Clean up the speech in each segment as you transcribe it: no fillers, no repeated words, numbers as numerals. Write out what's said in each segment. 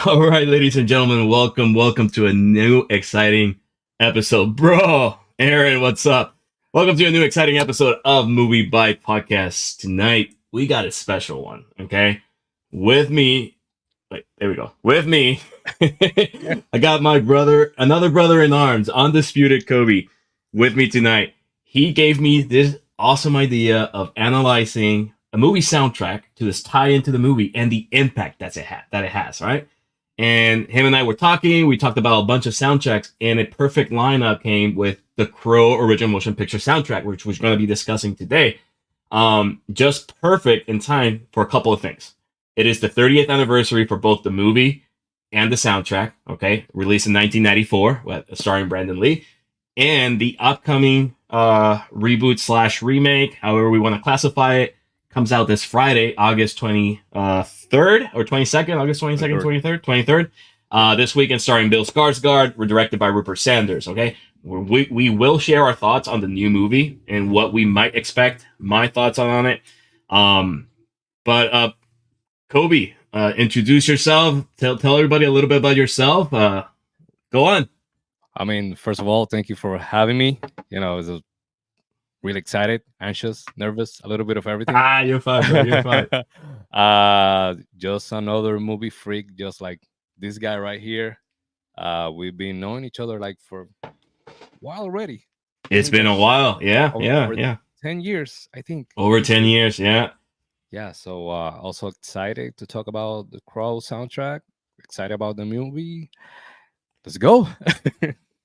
All right, ladies and gentlemen, welcome to a new exciting episode. Bro, Aaron, what's up? Welcome to a new exciting episode of MovieByte podcast. Tonight, we got a special one, okay? With me, there we go. With me, I got my brother, another brother in arms, Undisputed Kobe, with me tonight. He gave me this awesome idea of analyzing a movie soundtrack to this tie into the movie and the impact that it has, right? And him and I were talking. We talked about a bunch of soundtracks, and a perfect lineup came with the Crow original motion picture soundtrack, which we're going to be discussing today. Just perfect in time for a couple of things. It is the 30th anniversary for both the movie and the soundtrack, okay? Released in 1994, starring Brandon Lee. And the upcoming reboot / remake, however we want to classify it, comes out this Friday, August 23rd or 22nd, August 22nd, 23rd. This weekend, starring Bill Skarsgård, we're directed by Rupert Sanders, okay? We will share our thoughts on the new movie and what we might expect, my thoughts on it. But Kobe, introduce yourself, tell everybody a little bit about yourself. Go on. I mean, first of all, thank you for having me. You know, it was really excited, anxious, nervous, a little bit of everything. You're fine, bro. You're fine. Just another movie freak, just like this guy right here. We've been knowing each other like for a while already. It's been a while. Yeah. 10 years, I think. Over 10 years, yeah. Yeah, so also excited to talk about the Crow soundtrack. Excited about the movie. Let's go.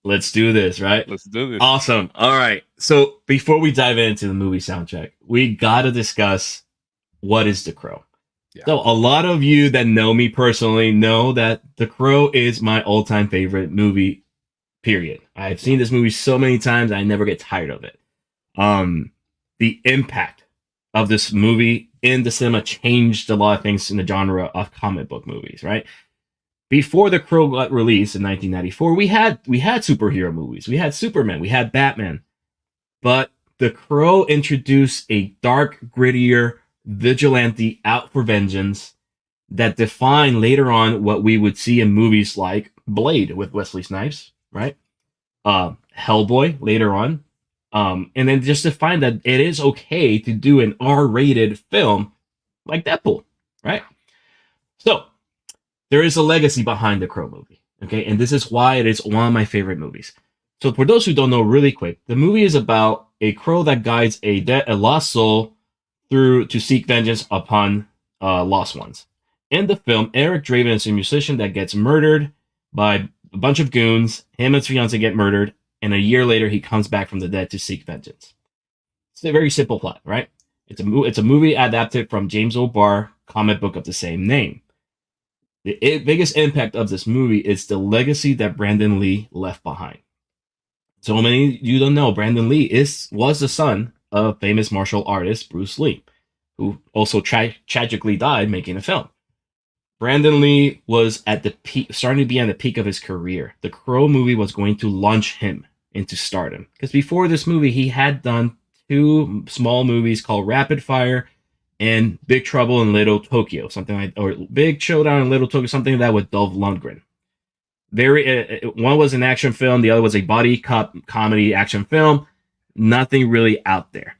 Let's do this, right? Let's do this. Awesome. All right. So before we dive into the movie soundtrack, we got to discuss what is The Crow. Yeah. So a lot of you that know me personally know that The Crow is my all-time favorite movie, period. I've seen this movie so many times, I never get tired of it. The impact of this movie in the cinema changed a lot of things in the genre of comic book movies, right? Before The Crow got released in 1994, we had superhero movies. We had Superman. We had Batman. But The Crow introduced a dark, grittier vigilante out for vengeance that defined later on what we would see in movies like Blade with Wesley Snipes, right? Hellboy later on. And then just to find that it is okay to do an R-rated film like Deadpool, right? So there is a legacy behind the Crow movie, okay? And this is why it is one of my favorite movies. So for those who don't know, really quick, the movie is about a crow that guides a lost soul through to seek vengeance upon lost ones. In the film, Eric Draven is a musician that gets murdered by a bunch of goons. Him and his fiance get murdered, and a year later, he comes back from the dead to seek vengeance. It's a very simple plot, right? It's a movie adapted from James O'Barr comic book of the same name. The biggest impact of this movie is the legacy that Brandon Lee left behind. So many of you don't know, Brandon Lee was the son of famous martial artist Bruce Lee, who also tragically died making a film. Brandon Lee was at the peak, starting to be at the peak of his career. The Crow movie was going to launch him into stardom. Because before this movie, he had done 2 small movies called Rapid Fire and Big Trouble in Little Tokyo, or Big Showdown in Little Tokyo, something like that with Dolph Lundgren. One was an action film, the other was a body cop comedy action film. Nothing really out there.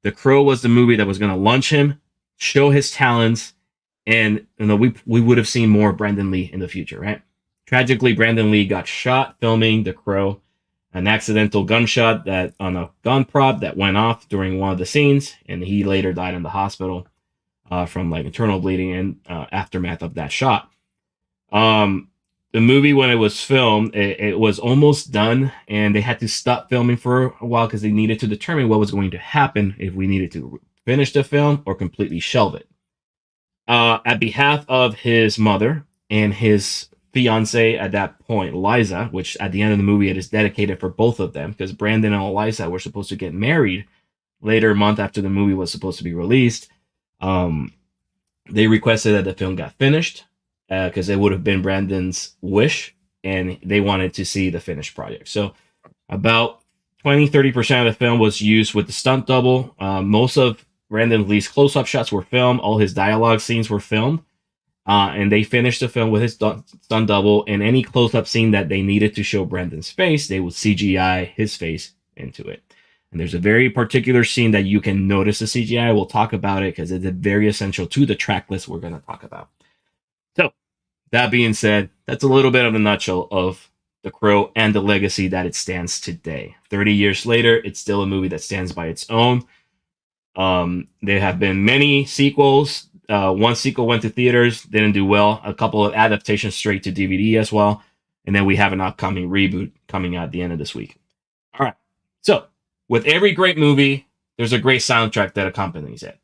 The Crow was the movie that was going to launch him, show his talents, and we would have seen more Brandon Lee in the future, right? Tragically, Brandon Lee got shot filming The Crow, an accidental gunshot on a gun prop that went off during one of the scenes, and he later died in the hospital from internal bleeding and aftermath of that shot. The movie, when it was filmed, it was almost done, and they had to stop filming for a while because they needed to determine what was going to happen, if we needed to finish the film or completely shelve it. at behalf of his mother and his fiance at that point, Liza, which at the end of the movie it is dedicated for both of them because Brandon and Eliza were supposed to get married later a month after the movie was supposed to be released. Um, they requested that the film got finished because it would have been Brandon's wish and they wanted to see the finished project. So about 20-30% of the film was used with the stunt double. Most of Brandon Lee's close-up shots were filmed. All his dialogue scenes were filmed. And they finished the film with his stunt double. And any close-up scene that they needed to show Brandon's face, they would CGI his face into it. And there's a very particular scene that you can notice the CGI. We'll talk about it because it's very essential to the track list we're going to talk about. So, that being said, that's a little bit of a nutshell of The Crow and the legacy that it stands today. 30 years later, it's still a movie that stands by its own. There have been many sequels. One sequel went to theaters, didn't do well. A couple of adaptations straight to DVD as well. And then we have an upcoming reboot coming out at the end of this week. All right. So, with every great movie, there's a great soundtrack that accompanies it.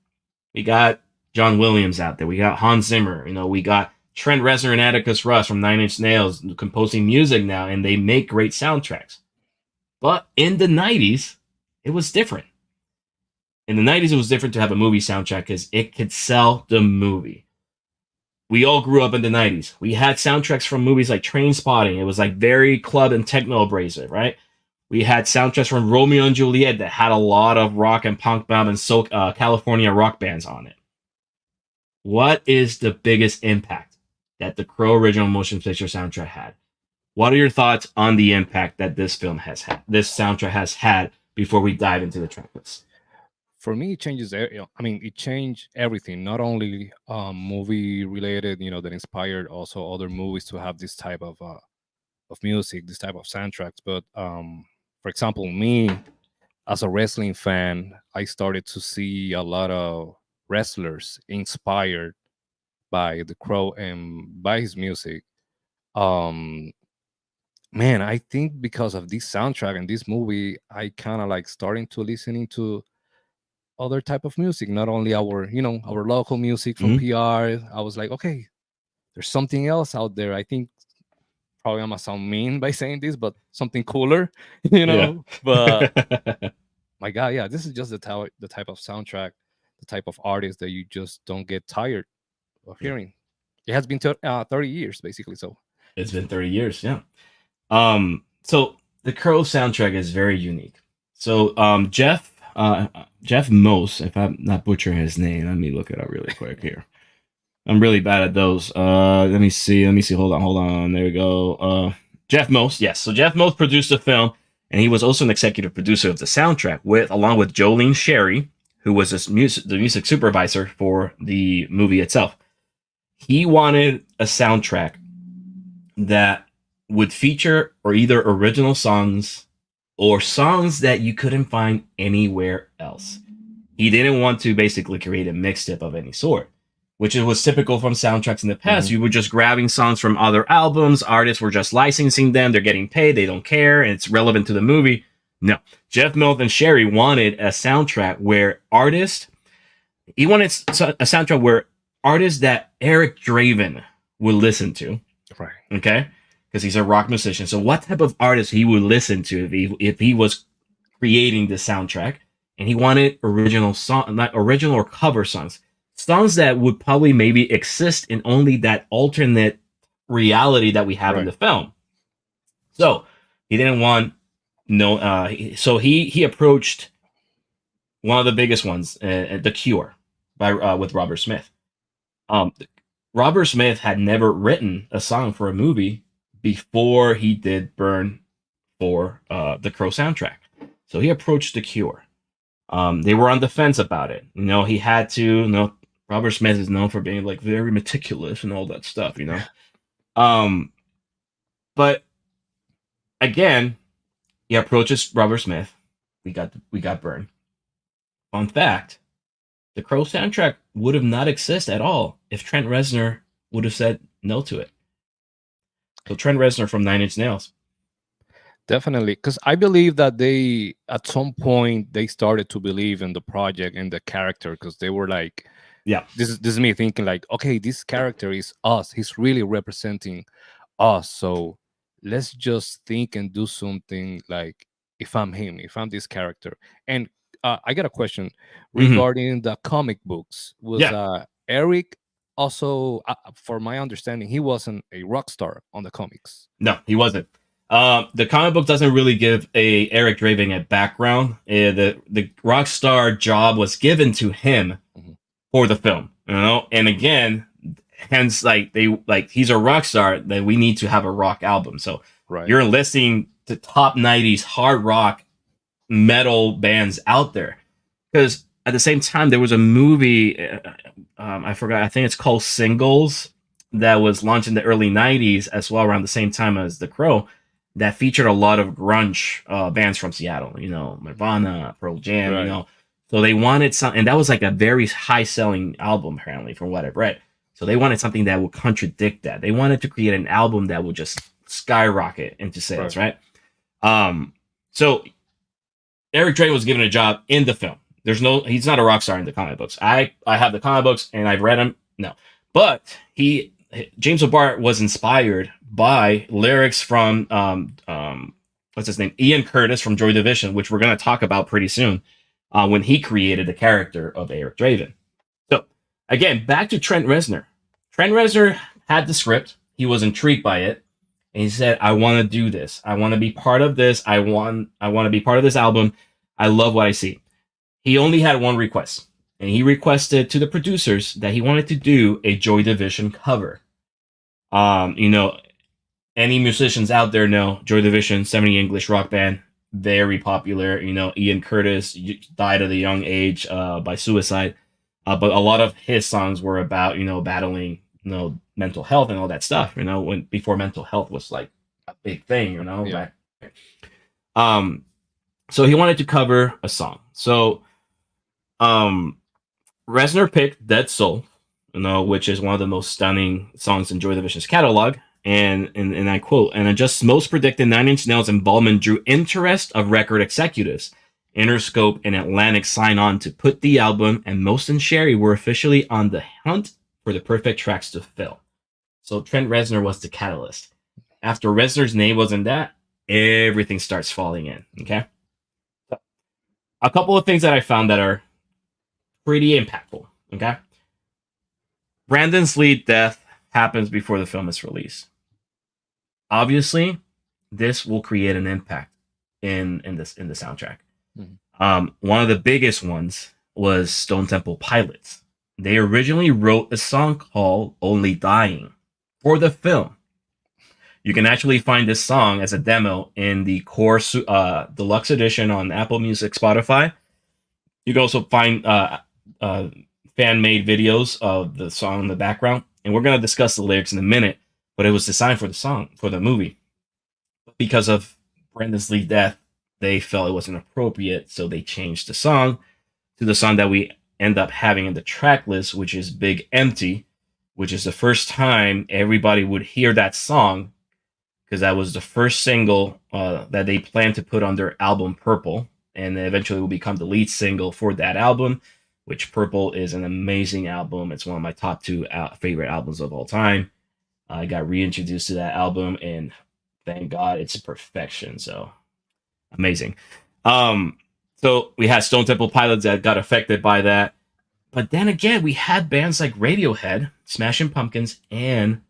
We got John Williams out there. We got Hans Zimmer. We got Trent Reznor and Atticus Ross from Nine Inch Nails composing music now, and they make great soundtracks. But in the 90s, it was different. In the 90s, it was different to have a movie soundtrack because it could sell the movie. We all grew up in the 90s. We had soundtracks from movies like Trainspotting. It was like very club and techno abrasive, right? We had soundtracks from Romeo and Juliet that had a lot of rock and punk band and California rock bands on it. What is the biggest impact that the Crow original motion picture soundtrack had? What are your thoughts on the impact that this film has had, this soundtrack has had, before we dive into the track list? For me, it changes. It changed everything. Not only movie related, that inspired also other movies to have this type of music, this type of soundtracks. But for example, me as a wrestling fan, I started to see a lot of wrestlers inspired by The Crow and by his music. Um, Man, I think because of this soundtrack and this movie, I kind of like starting to listening to other type of music, not only our local music from Mhm. PR. I was like, okay, there's something else out there. I think probably I'm gonna sound mean by saying this, but something cooler, Yeah. But my God, yeah, this is just the type of soundtrack, the type of artist that you just don't get tired of Yeah. hearing. It has been 30 years basically, so It's been 30 years, yeah. So the Crow soundtrack is very unique. So Jeff Mose, if I'm not butchering his name, let me look it up really quick here. I'm really bad at those. Let me see. Hold on. There we go. Jeff Mose, yes. So Jeff Mose produced the film, and he was also an executive producer of the soundtrack, along with Jolene Sherry, who was the music supervisor for the movie itself. He wanted a soundtrack that would feature or either original songs or songs that you couldn't find anywhere else. He didn't want to basically create a mixtape of any sort, which was typical from soundtracks in the past. You were just grabbing songs from other albums, artists were just licensing them, they're getting paid, they don't care, and it's relevant to the movie. No. Jeff Mills and Sherry wanted a soundtrack where he wanted a soundtrack where artists that Eric Draven would listen to. right. Okay? Because he's a rock musician. So what type of artist he would listen to if he was creating the soundtrack? And he wanted not original or cover songs that would probably maybe exist in only that alternate reality that we have in the film. So he didn't want so he approached one of the biggest ones, The Cure, with Robert Smith. Robert Smith had never written a song for a movie before he did Burn for the Crow soundtrack. So he approached The Cure. They were on the fence about it. He had to. Robert Smith is known for being like very meticulous and all that stuff. But again, he approaches Robert Smith. We got Burn. Fun fact: the Crow soundtrack would have not existed at all if Trent Reznor would have said no to it. So Trent Reznor from Nine Inch Nails. Definitely, because I believe that they, at some point, they started to believe in the project and the character, because they were like, Yeah. This is me thinking like, okay, this character is us. He's really representing us. So let's just think and do something like if I'm him, if I'm this character. And I got a question Mhm. regarding the comic books. Was Yeah. Eric also, for my understanding, he wasn't a rock star on the comics? No, he wasn't. The comic book doesn't really give a Eric Draven a background. The Rockstar job was given to him Mhm. for the film, And again, hence he's a rock star. Then we need to have a rock album. So Right. you're enlisting the top '90s hard rock metal bands out there, because at the same time there was a movie. I forgot. I think it's called Singles, that was launched in the early '90s as well, around the same time as The Crow, that featured a lot of grunge bands from Seattle. Nirvana, Pearl Jam. Right. So they wanted something, and that was like a very high selling album, apparently, from what I've read. So they wanted something that would contradict that. They wanted to create an album that would just skyrocket into sales, right? So Eric Draven was given a job in the film. He's not a rock star in the comic books. I have the comic books and I've read them. No, but James O'Barr was inspired by lyrics from what's his name, Ian Curtis from Joy Division, which we're going to talk about pretty soon, when he created the character of Eric Draven. So again, back to Trent Reznor. Trent Reznor had the script. He was intrigued by it. And he said, I want to do this. I want to be part of this. I want to be part of this album. I love what I see. He only had one request. And he requested to the producers that he wanted to do a Joy Division cover. Any musicians out there know Joy Division, 70 English rock band, very popular. Ian Curtis died at a young age by suicide. But a lot of his songs were about, battling, mental health and all that stuff, before mental health was like a big thing, Yeah. So he wanted to cover a song. So Reznor picked Dead Soul, which is one of the most stunning songs in Joy Division's catalog. And I quote, and just most predicted 9 Inch Nails' involvement drew interest of record executives. Interscope and Atlantic signed on to put the album, and Most and Sherry were officially on the hunt for the perfect tracks to fill. So Trent Reznor was the catalyst. After Reznor's name was in that, everything starts falling in. Okay. So, a couple of things that I found that are pretty impactful. Okay. Brandon's Lee's death happens before the film is released. Obviously, this will create an impact in the soundtrack. Mm-hmm. One of the biggest ones was Stone Temple Pilots. They originally wrote a song called Only Dying for the film. You can actually find this song as a demo in the core deluxe edition on Apple Music, Spotify. You can also find fan-made videos of the song in the background. And we're going to discuss the lyrics in a minute, but it was designed for the movie. Because of Brandon Lee's death, they felt it wasn't appropriate, so they changed the song to the song that we end up having in the track list, which is Big Empty, which is the first time everybody would hear that song, because that was the first single that they planned to put on their album Purple, and eventually will become the lead single for that album, which Purple is an amazing album. It's one of my top 2 favorite albums of all time. I got reintroduced to that album, and thank God it's perfection. So amazing. So we had Stone Temple Pilots that got affected by that. But then again, we had bands like Radiohead, Smashing Pumpkins, and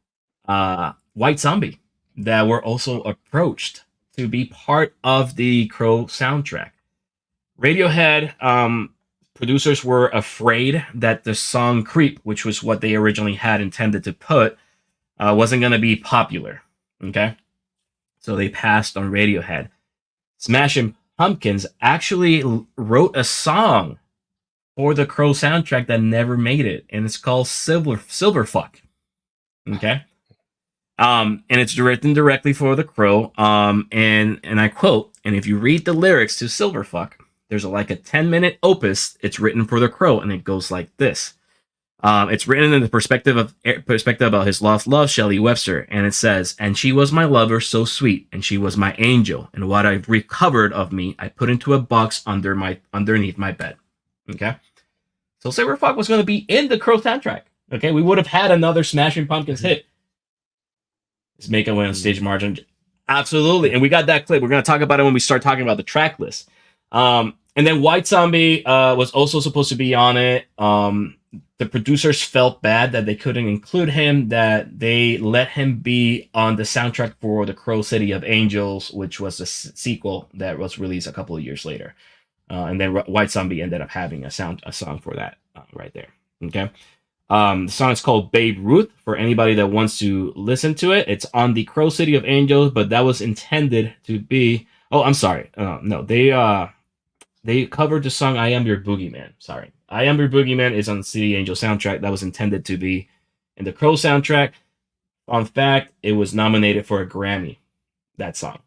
White Zombie that were also approached to be part of the Crow soundtrack. Radiohead, producers were afraid that the song Creep, which was what they originally had intended to put, wasn't going to be popular. Okay? So they passed on Radiohead. Smashing Pumpkins actually wrote a song for the Crow soundtrack that never made it, and it's called Silverfuck. Okay? And it's written directly for the Crow. And I quote, and if you read the lyrics to Silverfuck, there's like a 10-minute opus. It's written for the Crow, and it goes like this. It's written in the perspective about his lost love, Shelley Webster, and it says, "And she was my lover, so sweet, and she was my angel, and what I've recovered of me, I put into a box underneath my bed." Okay, So Silverfuck was going to be in the Crow soundtrack. Okay, we would have had another Smashing Pumpkins hit. His makeup went on stage margin. Absolutely. And we got that clip. We're going to talk about it when we start talking about the track list. And then White Zombie was also supposed to be on it. The producers felt bad that they couldn't include him, that they let him be on the soundtrack for The Crow City of Angels, which was the sequel that was released a couple of years later. And then White Zombie ended up having a song for that right there. Okay. The song is called Babe Ruth for anybody that wants to listen to it. It's on the Crow City of Angels, but that was intended to be. Oh, I'm sorry. No, they covered the song I Am Your Boogeyman. Sorry. I Am Your Boogeyman is on the City Angel soundtrack. That was intended to be in the Crow soundtrack. Fun fact, it was nominated for a Grammy, that song.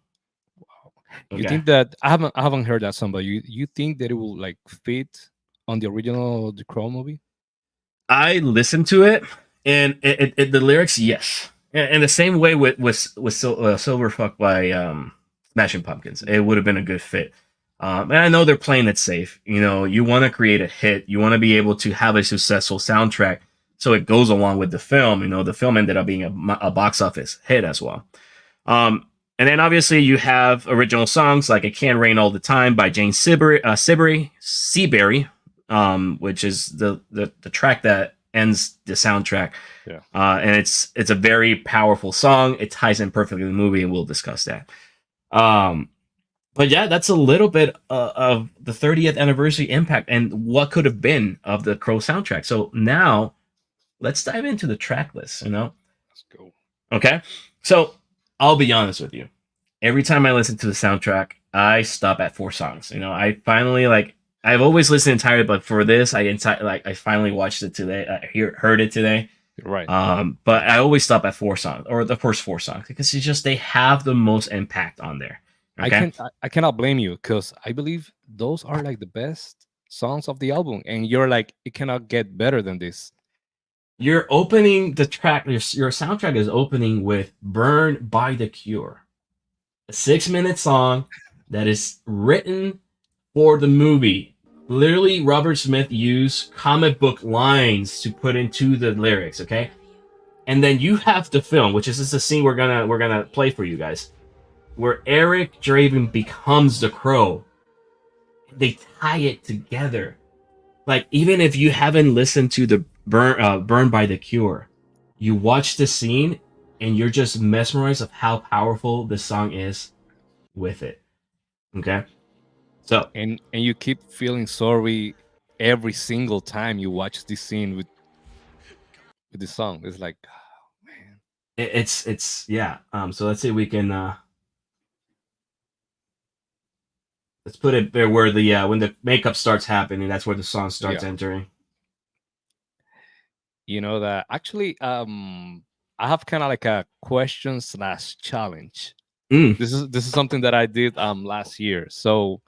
Wow. Okay. You think that I haven't heard that song, but you think that it will like fit on the original The Crow movie? I listened to it, and the lyrics, yes. And the same way with Silverfuck by Smashing Pumpkins, it would have been a good fit. And I know they're playing it safe. You know, you want to create a hit. You want to be able to have a successful soundtrack so it goes along with the film. You know, the film ended up being a box office hit as well. And then obviously you have original songs like It Can't Rain All the Time by Jane Seabury, which is the track that ends the soundtrack. Yeah. And it's a very powerful song. It ties in perfectly with the movie, and we'll discuss that. But yeah, that's a little bit of the 30th anniversary impact and what could have been of the Crow soundtrack. So now let's dive into the track list, you know? Let's go. Okay. So I'll be honest with you. Every time I listen to the soundtrack, I stop at 4 songs. You know, I finally I've always listened entirely, but for this, I finally watched it today. I heard it today. Right. But I always stop at 4 songs, or the first 4 songs, because it's just they have the most impact on there. Okay? I cannot blame you, because I believe those are like the best songs of the album, and you're like, it cannot get better than this. You're opening the track. Your soundtrack is opening with "Burn" by The Cure, a 6-minute song that is written for the movie. Literally, Robert Smith used comic book lines to put into the lyrics. Okay, and then you have the film, which is just a scene we're gonna play for you guys, where Eric Draven becomes the Crow. They tie it together. Like, even if you haven't listened to the Burn by The Cure, you watch the scene and you're just mesmerized of how powerful the song is with it. Okay? So, and you keep feeling sorry every single time you watch this scene with the song. It's like, oh, man. It's yeah. So let's see if we can let's put it there where the when the makeup starts happening, that's where the song starts entering. You know that actually, I have kind of like a question/challenge. This is something that I did last year. So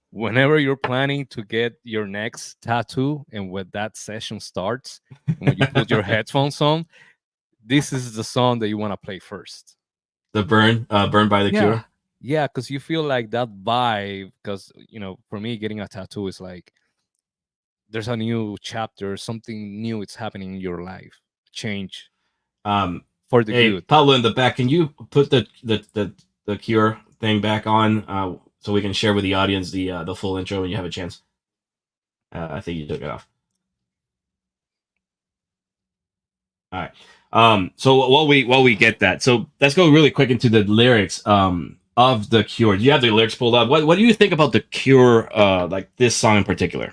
whenever you're planning to get your next tattoo, and when that session starts, when you put your headphones on, this is the song that you want to play first. The Burn by The Cure. Yeah, because you feel like that vibe. Because, you know, for me, getting a tattoo is like there's a new chapter, something new it's happening in your life, change for the good. Pablo in the back, can you put the Cure thing back on so we can share with the audience the full intro when you have a chance? I think you took it off. All right. So while we get that, so let's go really quick into the lyrics of The Cure. Do you have the lyrics pulled up? What do you think about The Cure, like this song in particular?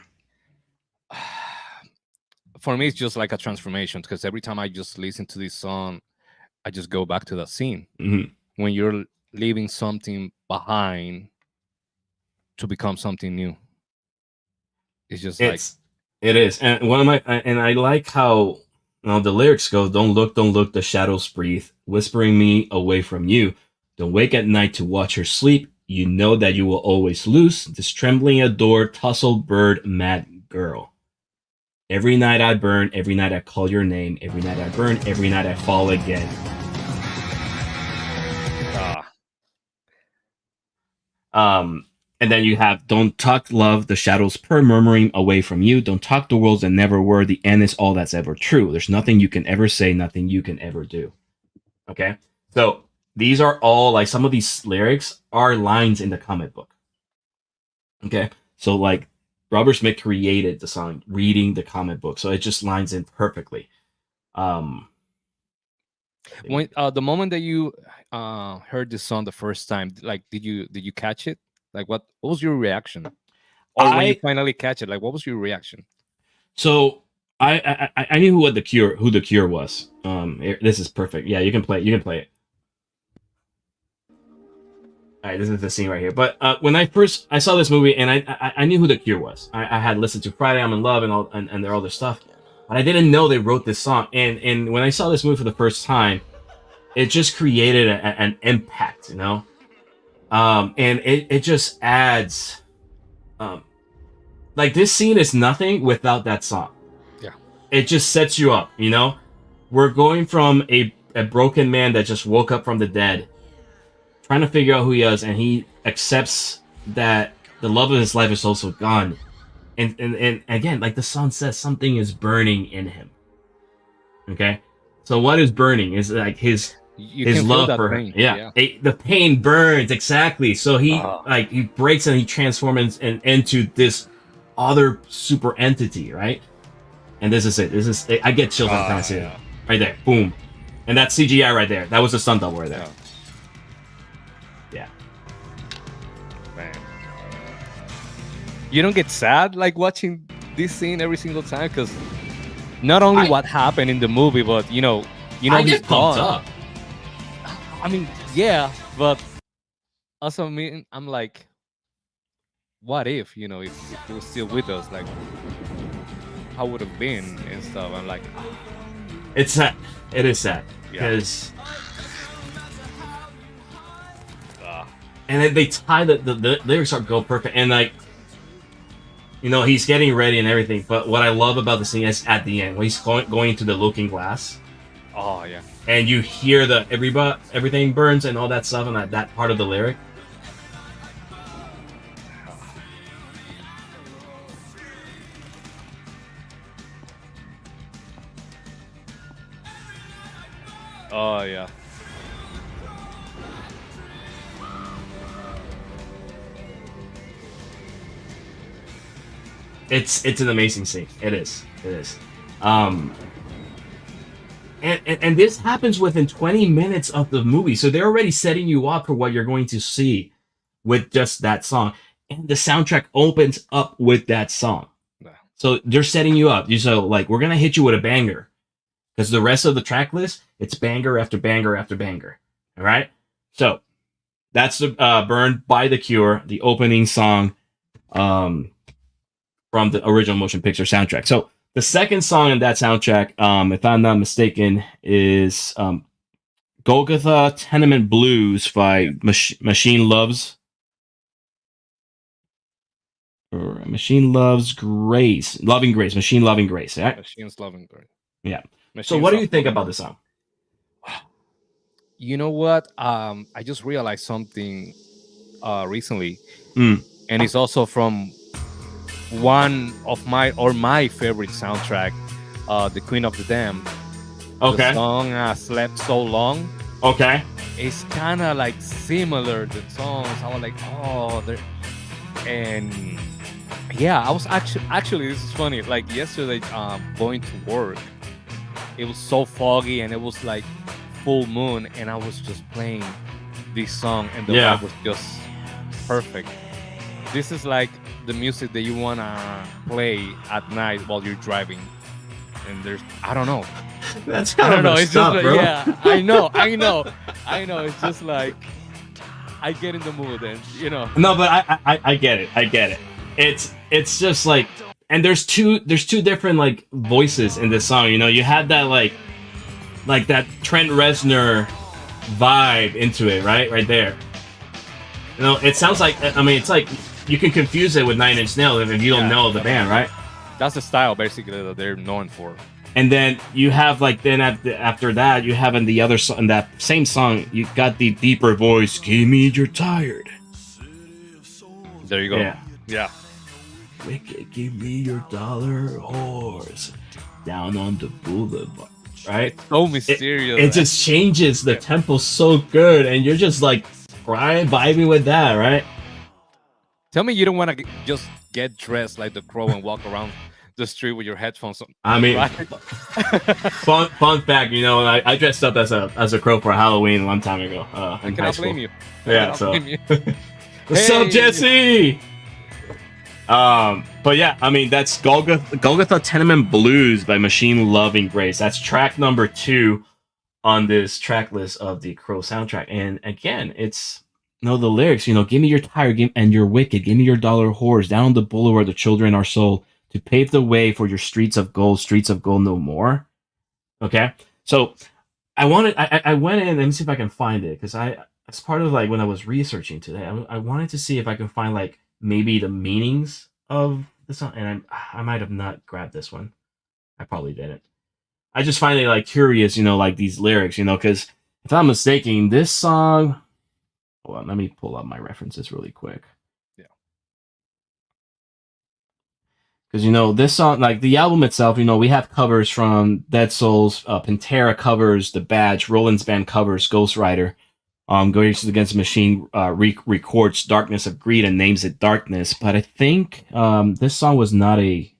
For me, it's just like a transformation, because every time I just listen to this song, I just go back to that scene. When you're leaving something behind to become something new. It's just it is. And I like how the lyrics go, don't look, the shadows breathe, whispering me away from you. Don't wake at night to watch her sleep. You know that you will always lose. This trembling adored, tousled bird, mad girl. Every night I burn, every night I call your name, every night I burn, every night I fall again. And then you have don't talk love, the shadows per murmuring away from you. Don't talk the worlds that never were. The end is all that's ever true. There's nothing you can ever say, nothing you can ever do. Okay? So these are all like some of these lyrics are lines in the comic book. Okay? So like Robert Smith created the song reading the comic book. So it just lines in perfectly. When the moment that you heard this song the first time, like did you catch it? Like what was your reaction? Or when you finally catch it, like what was your reaction? So I knew who the Cure was. This is perfect. Yeah, you can play it. All right, this is the scene right here. But when I saw this movie, and I knew who the Cure was. I had listened to Friday I'm in Love and all and their other stuff, but I didn't know they wrote this song. And when I saw this movie for the first time, it just created an impact, you know. And it just adds, like this scene is nothing without that song. Yeah, it just sets you up, you know. We're going from a broken man that just woke up from the dead, trying to figure out who he is, and he accepts that the love of his life is also gone. And again, like the song says, something is burning in him. Okay, so what is burning is like his love for her. pain. Yeah. The pain burns, exactly. So he breaks and he transforms into this other super entity, right? And this is it. I get chills every time I see it. Right there, boom, and that's CGI right there. That was a stunt double right there. Yeah. Man. You don't get sad like watching this scene every single time, because not only what happened in the movie, but you know, I get pumped up. I mean, yeah, but also I'm like, what if, you know, if he was still with us, like, how would have been and stuff. I'm like, it's sad. It is sad because, and then they tie the lyrics are go perfect, and like, you know, he's getting ready and everything. But what I love about the scene is at the end when he's going to the looking glass. Oh yeah. And you hear everything burns and all that stuff, and that part of the lyric. Oh yeah. It's an amazing scene. It is. And this happens within 20 minutes of the movie, so they're already setting you up for what you're going to see with just that song. And the soundtrack opens up with that song. Yeah. So they're setting you up. So like, we're gonna hit you with a banger, because the rest of the track list, it's banger after banger after banger. All right. So that's the "Burn" by The Cure, the opening song from the original motion picture soundtrack. So the second song in that soundtrack, if I'm not mistaken, is Golgotha Tenement Blues by Machine Loves. Or Machine Loves Grace. Loving Grace. Machine Loving Grace. Right? Machine's Loving Grace. Yeah. So what do you think about the song? You know what? I just realized something recently. Mm. And it's also from one of my favorite soundtrack, The Queen of the Damned. Okay. The song Slept So Long. Okay. It's kind of like similar to songs. I was like, oh, and yeah, I was actually this is funny. Like yesterday, going to work, it was so foggy and it was like full moon, and I was just playing this song, and the vibe was just perfect. This is like the music that you wanna play at night while you're driving, and I don't know. That's kind of it's stuff, just like, bro. yeah, I know. It's just like I get in the mood, and you know. No, but I get it. It's just like, and there's two different like voices in this song. You know, you had that like that Trent Reznor vibe into it, right there. You know, it sounds like, I mean, it's like you can confuse it with Nine Inch Nails if you don't know the band, right? That's the style basically that they're known for. And then you have like after that you have in the other in that same song you got the deeper voice. Give me you're tired. There you go. Yeah. Wicked, give me your dollar horse down on the boulevard. Right? So mysterious. It just changes the tempo so good, and you're just like crying, vibing with that, right? Tell me you don't want to just get dressed like the Crow and walk around the street with your headphones on. I mean, right? fun fact, you know, I dressed up as a crow for Halloween one time ago. I cannot blame you. Yeah, so. What's up, Jesse? But yeah, I mean, that's Golgotha Tenement Blues by Machine Loving Grace. That's track number 2 on this track list of the Crow soundtrack. And again, it's the lyrics, give me your tire and your wicked, give me your dollar whores down on the boulevard, the children are sold to pave the way for your streets of gold no more. Okay, so I went in, let me see if I can find it, because as part of like when I was researching today, I wanted to see if I can find like maybe the meanings of the song, and I might have not grabbed this one. I probably didn't. I just find it like curious, like these lyrics, because if I'm mistaken, this song. Hold on, let me pull up my references really quick. Yeah. Because this song, like the album itself, we have covers from Dead Souls, Pantera covers The Badge, Rollins Band covers Ghost Rider. Goes Against the Machine records Darkness of Greed and names it Darkness, but I think this song was not a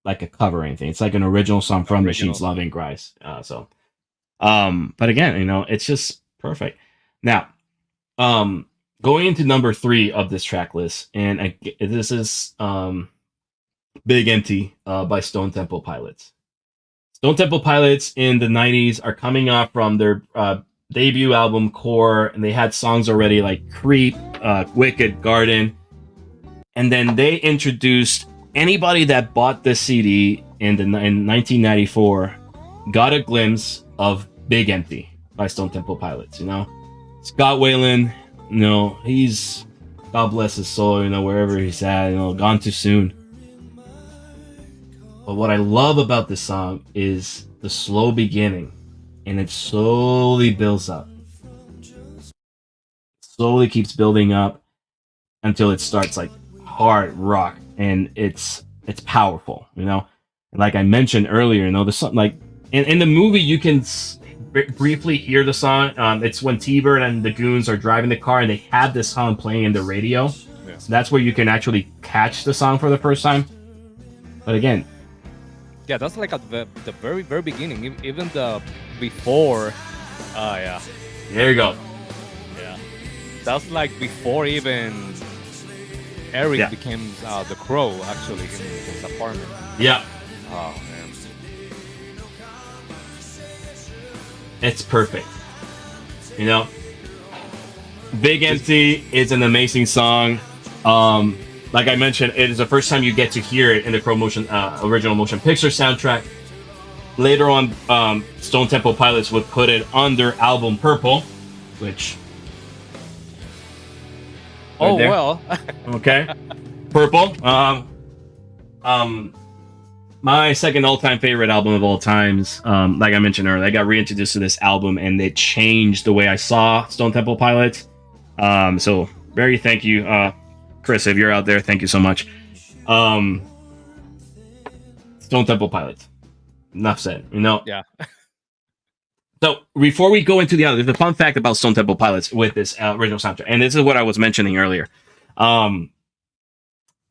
like a cover or anything. It's like an original song from Machine's Loving Grace. But again, it's just perfect. Now, going into number 3 of this track list, and this is Big Empty by Stone Temple Pilots. Stone Temple Pilots in the 90s are coming off from their debut album Core, and they had songs already like Creep, Wicked, Garden, and then they introduced anybody that bought this CD in 1994 got a glimpse of Big Empty by Stone Temple Pilots. Scott Weiland, he's, God bless his soul, wherever he's at, gone too soon. But what I love about this song is the slow beginning, and it slowly builds up. Slowly keeps building up until it starts like hard rock, and it's powerful, Like I mentioned earlier, the song, like in the movie, you can briefly hear the song. It's when T-Bird and the goons are driving the car, and they have this song playing in the radio. Yeah. So that's where you can actually catch the song for the first time. But again, yeah, that's like at the very, very beginning, even the before. Yeah. There you go. Yeah, that's like before even Eric became the Crow, actually, in his apartment. Yeah. Oh man, it's perfect. Big Empty is an amazing song. Like I mentioned, it is the first time you get to hear it in the Crow original motion picture soundtrack. Later on, Stone Temple Pilots would put it on their album Purple, which... Right there. Well. Okay. Purple. My second all-time favorite album of all times. Like I mentioned earlier, I got reintroduced to this album, and it changed the way I saw Stone Temple Pilots. So, very thank you, Chris, if you're out there, thank you so much. Stone Temple Pilots. Enough said, Yeah. So before we go into the other, there's a fun fact about Stone Temple Pilots with this original soundtrack, and this is what I was mentioning earlier.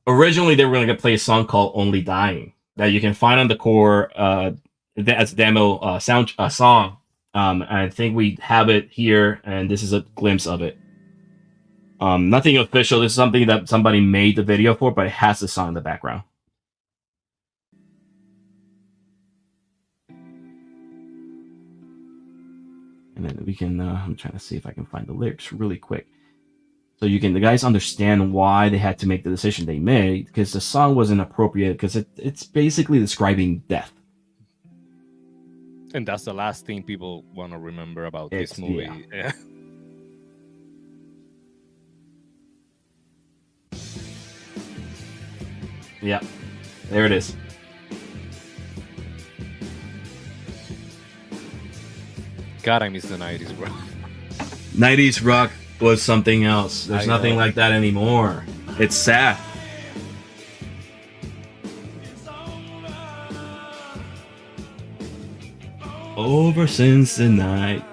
Originally, they were going to play a song called "Only Dying" that you can find on the Core as a demo song. I think we have it here, and this is a glimpse of it. Nothing official. This is something that somebody made the video for, but it has the song in the background. And then we can, I'm trying to see if I can find the lyrics really quick. So the guys understand why they had to make the decision they made, because the song wasn't appropriate, because it's basically describing death. And that's the last thing people want to remember about this movie. Yeah. Yeah, there it is. God, I miss the 90s, bro. 90s rock was something else. There's nothing like that anymore. It's sad. Over since the night.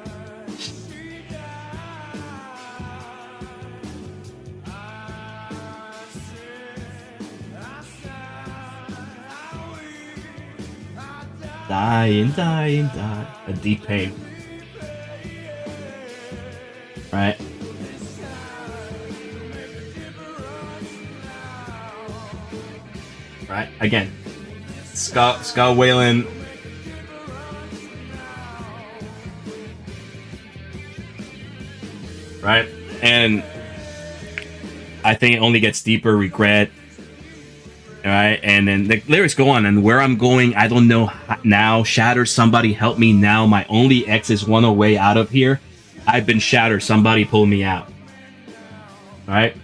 Dying. A deep pain. Right? Right? Again, Scott Whalen. Right? And I think it only gets deeper. Regret. Right? And then the lyrics go on, and where I'm going, I don't know now. Shattered, somebody help me now. My only ex is one away out of here. I've been shattered, somebody pull me out. Right?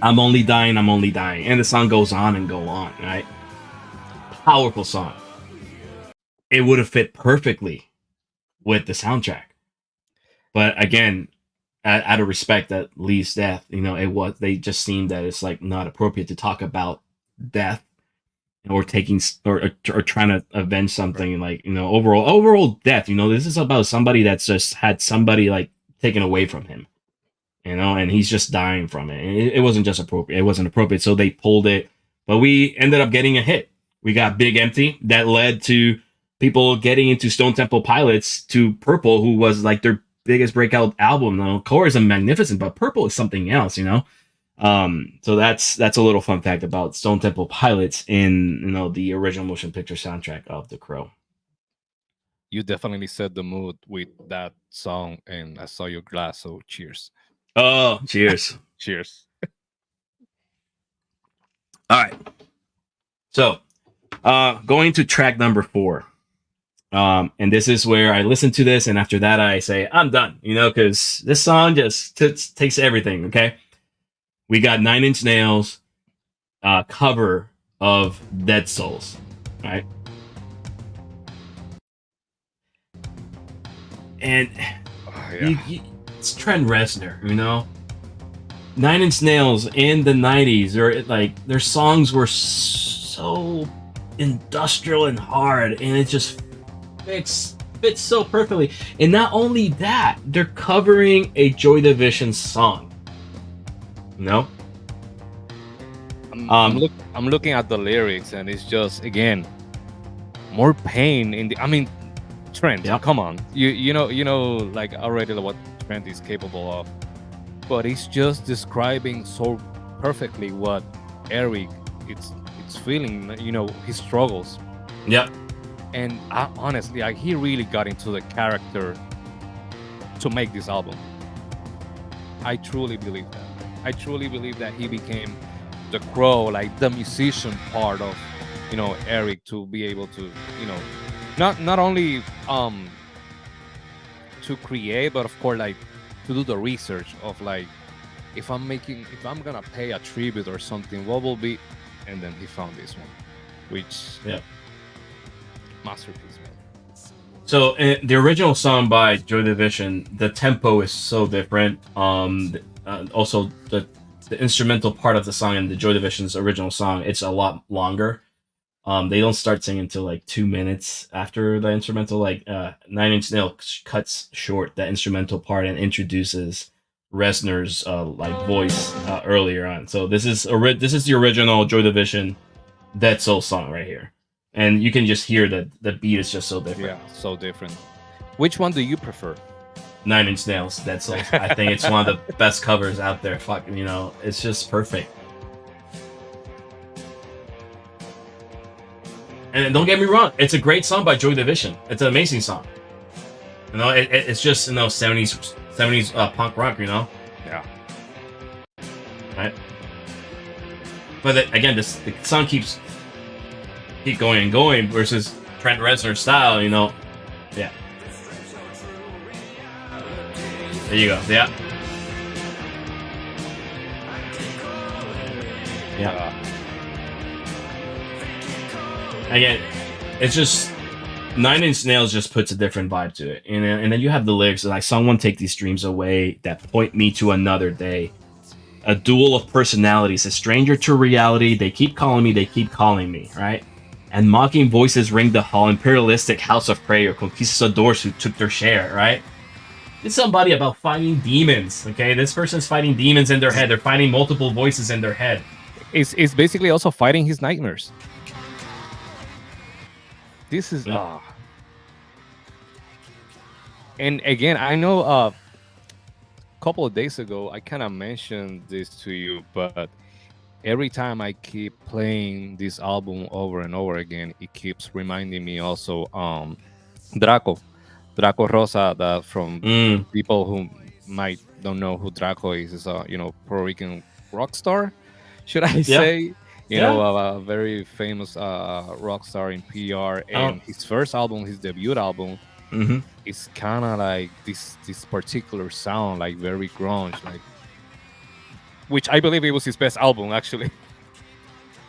I'm only dying. And the song goes on and go on, right? Powerful song. It would have fit perfectly with the soundtrack. But again, out of respect at Lee's death, they just seemed that it's like not appropriate to talk about death or taking or trying to avenge something, like, overall death. This is about somebody that's just had somebody like taken away from him, and he's just dying from it. And it wasn't just appropriate. It wasn't appropriate. So they pulled it, but we ended up getting a hit. We got Big Empty that led to people getting into Stone Temple Pilots to Purple, who was like their biggest breakout album. Though Core is a magnificent, but Purple is something else, So that's a little fun fact about Stone Temple Pilots in the original motion picture soundtrack of The Crow. You definitely set the mood with that song, and I saw your glass, so cheers. Oh, cheers. Cheers. All right. So, going to track number 4. And this is where I listen to this, and after that I say, I'm done, because this song just takes everything, okay? We got 9 Inch Nails cover of Dead Souls, right? And it's Trent Reznor, 9 Inch Nails in the 90s, or their songs were so industrial and hard, and it just fits so perfectly. And not only that, they're covering a Joy Division song. I'm looking at the lyrics, and it's just, again, more pain in the. Trent, come on, you know, like already what Trent is capable of, but he's just describing so perfectly what Eric it's feeling. His struggles. Yep. And honestly, he really got into the character to make this album. I truly believe that. I truly believe that he became the Crow, like the musician part of, Eric, to be able to, not only to create, but of course, like, to do the research of, like, if I'm gonna pay a tribute or something, what will be? And then he found this one, which masterpiece, man. So the original song by Joy Division, the tempo is so different. Also the instrumental part of the song in the Joy Division's original song, it's a lot longer. They don't start singing until like 2 minutes after the instrumental. Like 9 Inch Nails cuts short the instrumental part and introduces Reznor's voice earlier on. So this is the original Joy Division Dead Soul song right here, and you can just hear that the beat is just so different. Yeah, so different. Which one do you prefer? 9 Inch Nails, Dead Souls. I think it's one of the best covers out there. Fucking, it's just perfect. And don't get me wrong, it's a great song by Joy Division. It's an amazing song. It's just 70s punk rock. Yeah. Right. But again, the song keep going and going versus Trent Reznor style. Yeah. There you go. Yeah. Yeah. Again, it's just 9 Inch Nails just puts a different vibe to it, and then you have the lyrics like, "Someone take these dreams away that point me to another day." a duel of personalities, a stranger to reality. They keep calling me, right? And mocking voices ring the hall, imperialistic house of prayer, conquistadors who took their share, right? It's somebody about fighting demons, okay? This person's fighting demons in their head. They're fighting multiple voices in their head. It's basically also fighting his nightmares. This is... And again, I know a couple of days ago, I kind of mentioned this to you, but every time I keep playing this album over and over again, it keeps reminding me also Draco Rosa, that from people who might don't know who Draco is a Puerto Rican rock star, should I say? You know, a very famous rock star in PR, and his first album, his debut album, is kind of like this particular sound, like very grunge, like, which I believe it was his best album actually.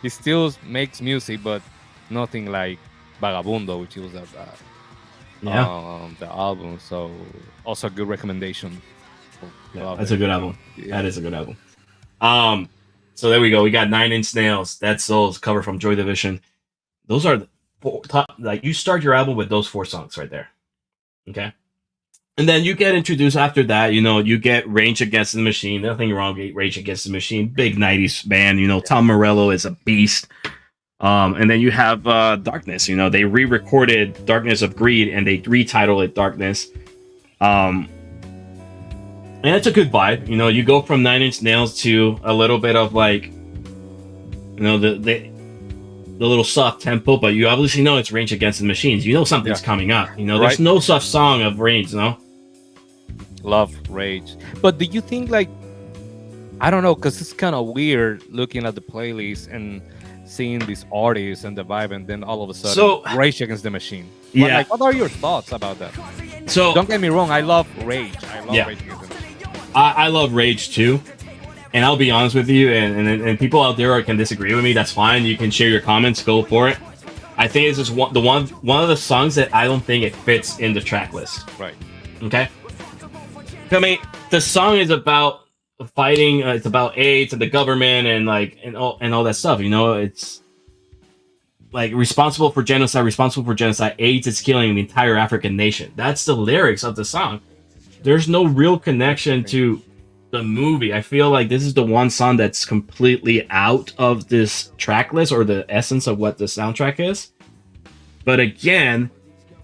He still makes music, but nothing like Vagabundo, which was the album. So also a good recommendation. That's a good album. That is a good album. So there we go. We got 9 Inch Nails, Dead Souls, cover from Joy Division. Those are the top. Like, you start your album with those 4 songs right there. Okay. And then you get introduced after that, you get Rage Against the Machine. Nothing wrong with Rage Against the Machine. Big 90s band, Tom Morello is a beast. And then you have Darkness. They re-recorded Darkness of Greed and they retitled it Darkness. And it's a good vibe. You go from 9 Inch Nails to a little bit of like, the little soft tempo, but you obviously know it's Rage Against the Machines. Something's coming up. There's no soft song of Rage, Love Rage. But do you think, like, I don't know, because it's kind of weird looking at the playlist and seeing these artists and the vibe, and then all of a sudden, Rage Against the Machine. But, like, what are your thoughts about that? So don't get me wrong, I love Rage. I love Rage Against the Machine. I love Rage too. And I'll be honest with you, and people out there can disagree with me. That's fine. You can share your comments. Go for it. I think it's just one of the songs that I don't think it fits in the track list. Right. Okay. I mean, the song is about fighting. It's about AIDS and the government and all that stuff. It's like responsible for genocide. AIDS is killing the entire African nation. That's the lyrics of the song. There's no real connection to the movie. I feel like this is the one song that's completely out of this track list or the essence of what the soundtrack is. But again,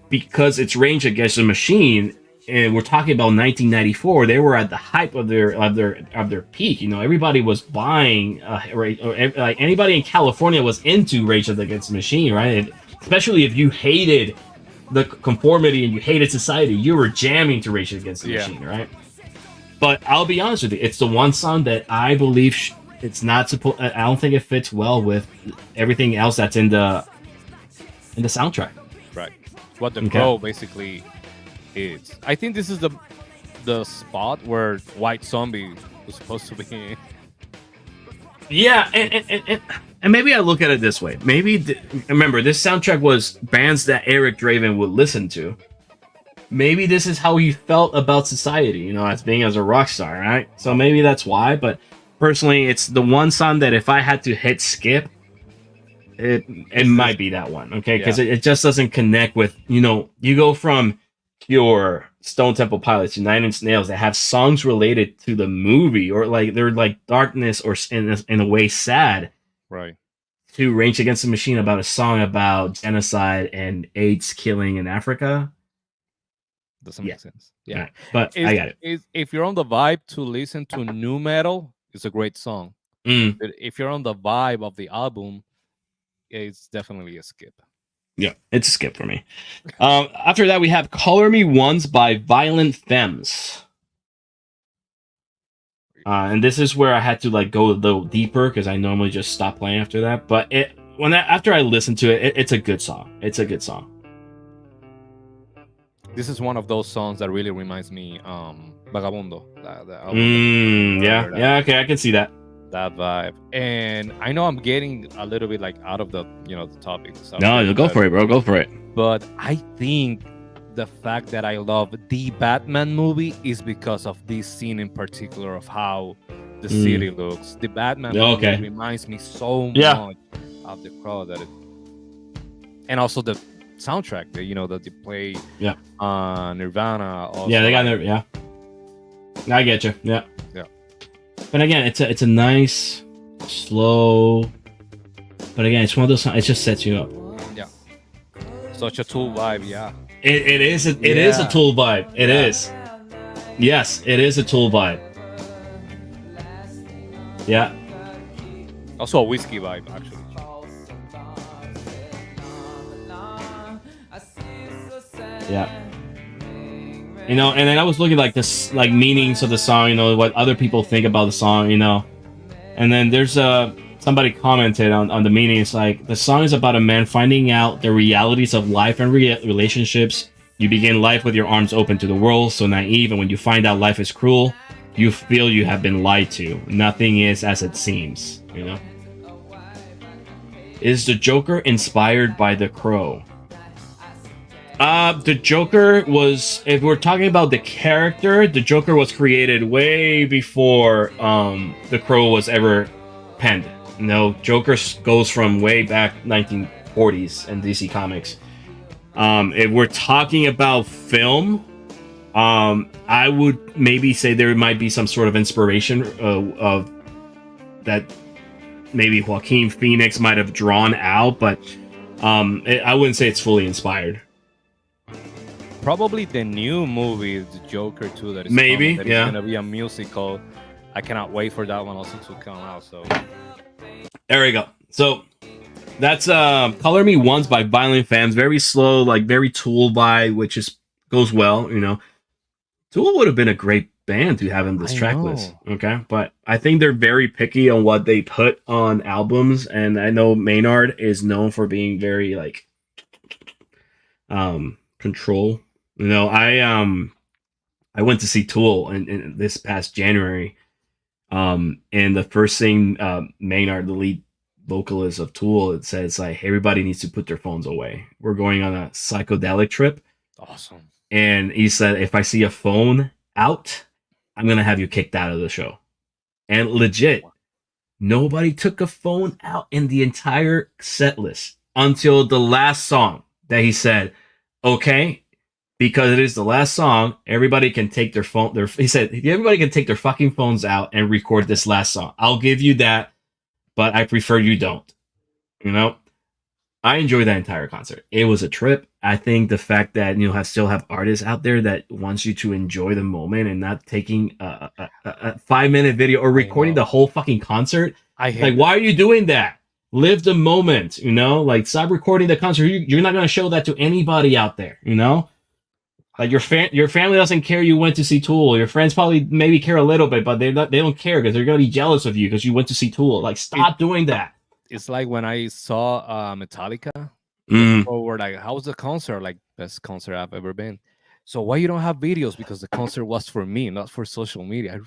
because it's Rage Against the Machine, and we're talking about 1994, they were at the hype of their peak. Everybody was buying, like anybody in California was into Rage Against the Machine, right? Especially if you hated the conformity and you hated society, you were jamming to Rage Against the Machine, right? But I'll be honest with you, it's the one song that I believe it's not supposed. I don't think it fits well with everything else that's in the soundtrack. Right. What the Crow basically is. I think this is the spot where White Zombie was supposed to be. Yeah, and maybe I look at it this way. Remember, this soundtrack was bands that Eric Draven would listen to. Maybe this is how he felt about society, as a rock star, right? So maybe that's why. But personally, it's the one song that if I had to hit skip, it might be that one, okay? Because it just doesn't connect with, you go from your Stone Temple Pilots to 9 Inch Nails that have songs related to the movie, or like they're like Darkness or in a way sad, right? To Rage Against the Machine about a song about genocide and AIDS killing in Africa. Doesn't make sense. Yeah, right. But I got it. If you're on the vibe to listen to nu metal, it's a great song. But if you're on the vibe of the album, it's definitely a skip. Yeah, it's a skip for me. After that, we have Color Me Once by Violent Femmes. And this is where I had to go a little deeper because I normally just stop playing after that. But after I listened to it, it's a good song. It's a good song. This is one of those songs that really reminds me Vagabundo. The album okay, I can see that. That vibe. And I know I'm getting a little bit out of the the topic. No, go for it, bro. Go for it. But I think the fact that I love the Batman movie is because of this scene in particular of how the city looks. The Batman movie reminds me so much of The Crow and also the soundtrack that that they play. Nirvana. Also, they got I get you. Yeah. But again, it's a nice, slow. But again, it's one of those songs. It just sets you up. Yeah. Such a Tool vibe. Yeah. It is. It is a Tool vibe. It is. Yes, it is a Tool vibe. Yeah. Also a whiskey vibe, actually. Yeah. And then I was looking like this, like meanings of the song, what other people think about the song, and then there's somebody commented on the meaning. It's like the song is about a man finding out the realities of life and relationships. You begin life with your arms open to the world, so naive, and when you find out life is cruel, you feel you have been lied to. Nothing is as it seems. Is the Joker inspired by The Crow? The Joker was, if we're talking about the character, the Joker was created way before The Crow was ever penned. Joker goes from way back 1940s in DC Comics. If we're talking about film, I would maybe say there might be some sort of inspiration of that maybe Joaquin Phoenix might have drawn out, but I wouldn't say it's fully inspired. Probably the new movie, The Joker 2, that is maybe, coming, that is gonna be a musical. I cannot wait for that one also to come out. So there we go. So that's Color Me Once by Violent Femmes. Very slow, like very Tool vibe, which goes well. Tool would have been a great band to have in this track list. Okay, but I think they're very picky on what they put on albums, and I know Maynard is known for being very like control. I went to see Tool in this past January, and the first thing Maynard, the lead vocalist of Tool, it says like, hey, everybody needs to put their phones away. We're going on a psychedelic trip. Awesome. And he said, if I see a phone out, I'm gonna have you kicked out of the show. And legit, nobody took a phone out in the entire set list until the last song that he said, okay, because it is the last song, everybody can take their phone. He said, everybody can take their fucking phones out and record this last song. I'll give you that, but I prefer you don't. I enjoyed that entire concert. It was a trip. I think the fact that still have artists out there that wants you to enjoy the moment and not taking a 5-minute video or recording the whole fucking concert. Why are you doing that? Live the moment. Like stop recording the concert. You're not gonna show that to anybody out there. Like your family doesn't care you went to see Tool. Your friends probably maybe care a little bit, but they don't care because they're gonna be jealous of you because you went to see Tool. Like stop doing that. It's like when I saw Metallica. Or like, how was the concert? Like best concert I've ever been. So why you don't have videos? Because the concert was for me, not for social media.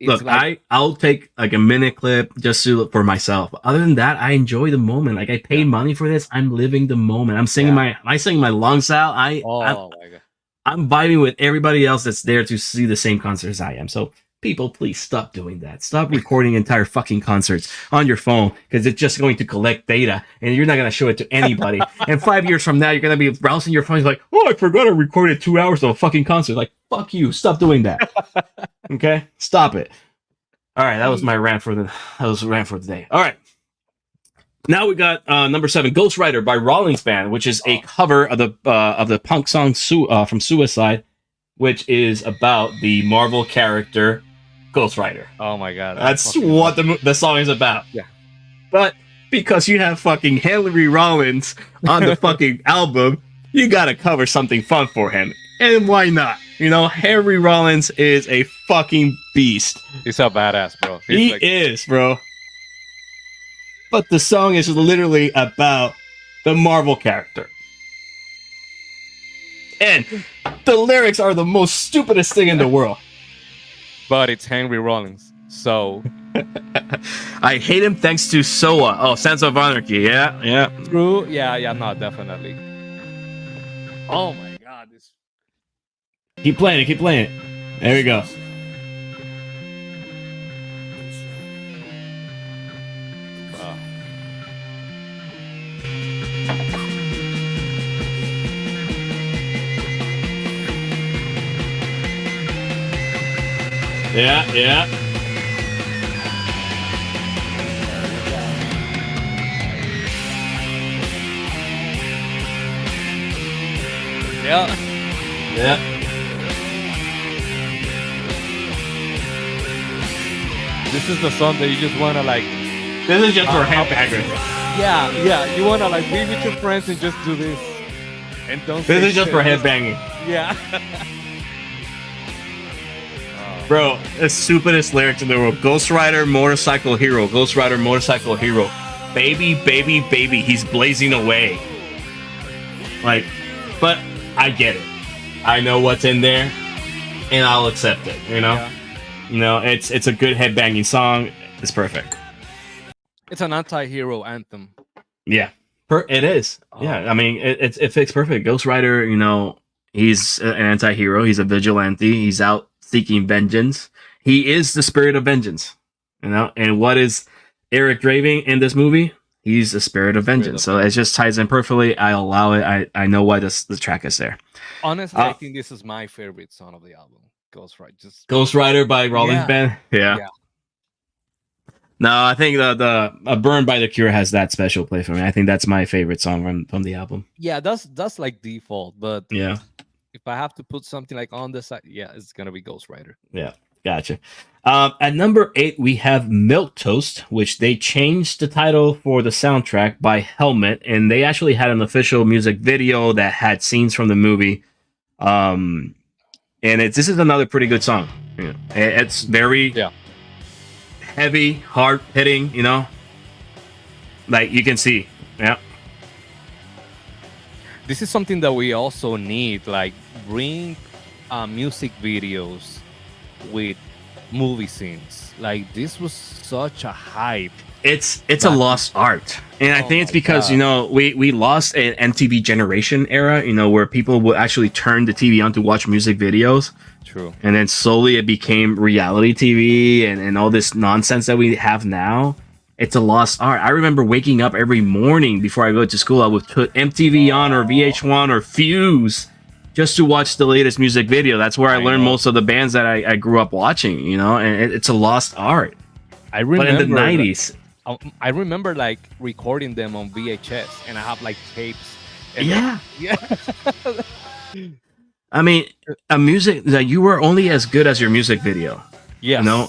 Look, like, I'll take like a minute clip just to look for myself. Other than that, I enjoy the moment. Like I paid money for this. I'm living the moment. I'm singing my lungs out. My God. I'm vibing with everybody else that's there to see the same concert as I am. So people, please stop doing that. Stop recording entire fucking concerts on your phone because it's just going to collect data and you're not going to show it to anybody. And 5 years from now, you're going to be browsing your phone like, oh, I forgot I recorded 2 hours of a fucking concert. Like, fuck you. Stop doing that. Okay? Stop it. All right. That was my rant for the day. All right. Now we got number 7, Ghost Rider by Rollins Band, which is a cover of the punk song from Suicide, which is about the Marvel character Ghost Rider. Oh my God. That's what the song is about. Yeah. But because you have fucking Henry Rollins on the fucking album, you gotta cover something fun for him. And why not? Henry Rollins is a fucking beast. He's a badass, bro. He is, bro. But the song is literally about the Marvel character. And the lyrics are the most stupidest thing in the world. But it's Henry Rollins, so... I hate him thanks to SOA. Oh, Sense of Anarchy, yeah. True, yeah, no, definitely. Oh my God. Keep playing it. There we go. Yeah, yeah. Yeah. Yeah. This is the song that you just wanna like. This is just for headbangers. Yeah, yeah. You wanna like be with your friends and just do this, and don't. This say is just shit. for headbanging. Yeah. Bro, the stupidest lyrics in the world. Ghost Rider, motorcycle hero. Ghost Rider, motorcycle hero. Baby, baby, baby. He's blazing away. Like, but I get it. I know what's in there, and I'll accept it. You know, it's a good headbanging song. It's perfect. It's an anti-hero anthem. Yeah, it is. Yeah, I mean, it fits perfect. Ghost Rider, he's an anti-hero. He's a vigilante. He's out seeking vengeance. He is the spirit of vengeance. And what is Eric Draven in this movie? He's the spirit of vengeance. So it just ties in perfectly. I allow it. I know why the track is there. Honestly, I think this is my favorite song of the album. Ghost Rider by Rollins Band. Yeah. No, I think the Burned by the Cure has that special play for me. I think that's my favorite song from the album. Yeah, that's like default, but yeah, if I have to put something like on the side, yeah, it's gonna be Ghost Rider. Yeah, gotcha. At number 8, we have Milk Toast, which they changed the title for the soundtrack by Helmet, and they actually had an official music video that had scenes from the movie. And this is another pretty good song. It's very heavy, hard hitting, like you can see. Yeah. This is something that we also need, like bring music videos with movie scenes. Like this was such a hype. It's a lost art, and I think it's because we lost an MTV generation era, where people would actually turn the TV on to watch music videos. True. And then slowly it became reality TV and all this nonsense that we have now. It's a lost art. I remember waking up every morning before I go to school. I would put MTV on or VH1 or Fuse just to watch the latest music video. That's where I learned most of the bands that I grew up watching, and it's a lost art. I remember. But in the 90s. I remember like recording them on VHS, and I have like tapes. Yeah. I mean, you were only as good as your music video. Yeah.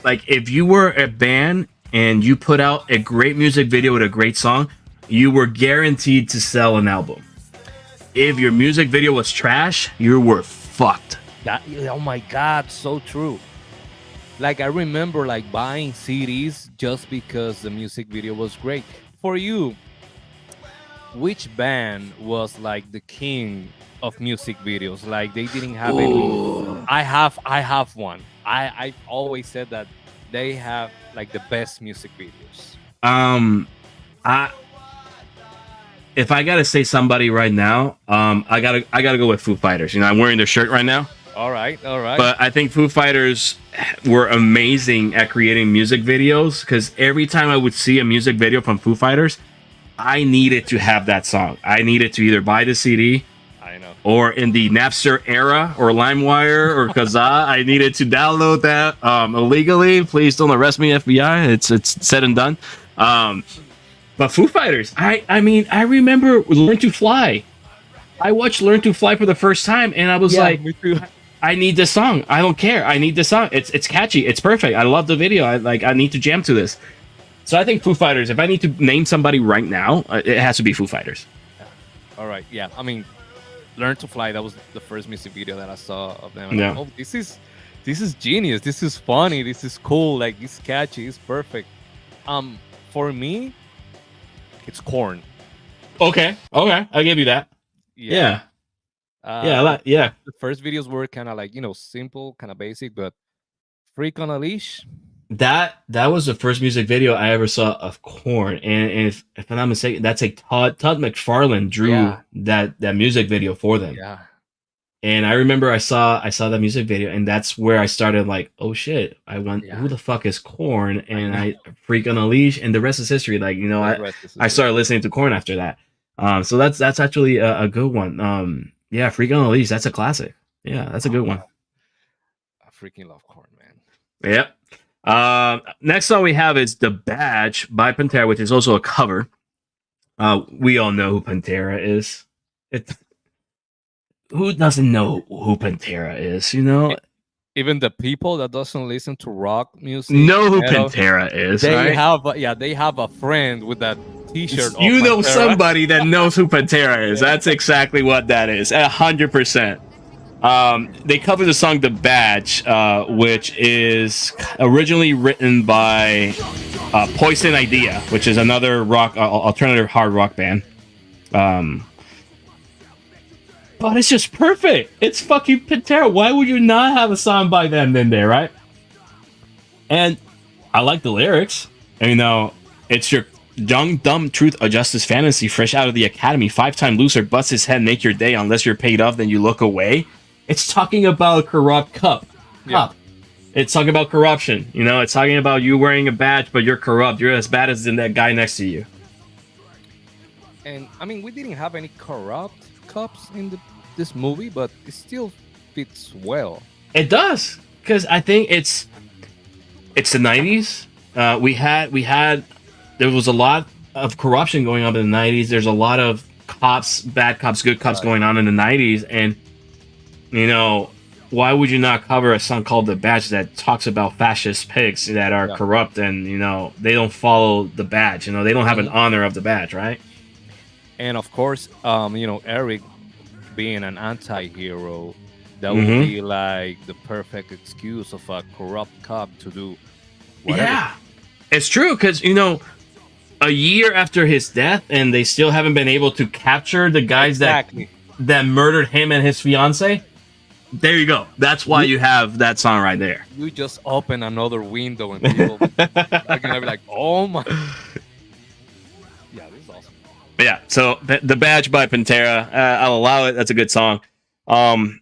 Like if you were a band and you put out a great music video with a great song, you were guaranteed to sell an album. If your music video was trash, you were fucked. Oh my God, so true. Like I remember like buying CDs just because the music video was great. For you, which band was like the king of music videos? Like they didn't have any. I have one. I've always said that they have like the best music videos. If I gotta say somebody right now, I gotta go with Foo Fighters. I'm wearing their shirt right now. All right. But I think Foo Fighters were amazing at creating music videos, because every time I would see a music video from Foo Fighters, I needed to have that song. I needed to either buy the CD, or in the Napster era, or LimeWire, or Kazaa, I needed to download that illegally. Please don't arrest me, FBI. It's said and done. But Foo Fighters, I mean, I remember Learn to Fly. I watched Learn to Fly for the first time, and I was like, me too. I need this song. I don't care. I need this song. It's catchy. It's perfect. I love the video. I need to jam to this. So I think Foo Fighters, if I need to name somebody right now, it has to be Foo Fighters. All right. Yeah. I mean, Learn to Fly, that was the first music video that I saw of them. Yeah. Like, oh, this is genius. This is funny. This is cool. Like, it's catchy. It's perfect. For me, it's Korn. Okay. I'll give you that. Yeah. Yeah. The first videos were kind of like, simple, kind of basic, but Freak on a Leash. That was the first music video I ever saw of Korn, and if I'm not mistaken, that's like Todd McFarlane drew that music video for them. Yeah. And I remember I saw that music video, and that's where I started like, oh shit, who the fuck is Korn? And I Freak on a Leash, and the rest is history. Like, I started listening to Korn after that. So that's actually a good one. Freak on a Leash, that's a classic. Yeah, that's a good one. freaking love Korn, man. Yep. Next song we have is "The Badge" by Pantera, which is also a cover. We all know who Pantera is. Who doesn't know who Pantera is? You know, even the people that doesn't listen to rock music know who Pantera is. They right? they have a friend with that T-shirt. You know Pantera. somebody that knows who Pantera is. That's exactly what that is. 100%. They cover the song "The Badge," which is originally written by Poison Idea, which is another rock alternative hard rock band. But it's just perfect. It's fucking Pantera. Why would you not have a song by them in there, right? And I like the lyrics. And, you know, it's your young, dumb truth or justice fantasy, fresh out of the academy, 5-time loser, busts his head, make your day. Unless you're paid off, then you look away. It's talking about a corrupt cup. It's talking about corruption. You know, it's talking about you wearing a badge, but you're corrupt. You're as bad as that guy next to you. And I mean, we didn't have any corrupt cups in this movie, but it still fits well. It does, because I think it's the 90s. There was a lot of corruption going on in the 90s. There's a lot of cops, bad cops, good cops going on in the 90s, and you know, why would you not cover a song called "The Badge" that talks about fascist pigs that are corrupt and, you know, they don't follow the badge, you know, they don't have an honor of the badge, right? And of course, you know, Eric being an anti-hero, that would be like the perfect excuse of a corrupt cop to do whatever. Yeah, it's true, because, you know, a year after his death, and they still haven't been able to capture the guys that murdered him and his fiance. There you go. That's why you have that song right there. You just open another window and people are gonna be like, "Oh my!" Yeah, this is awesome. Yeah. So "The Badge" by Pantera, I'll allow it. That's a good song. The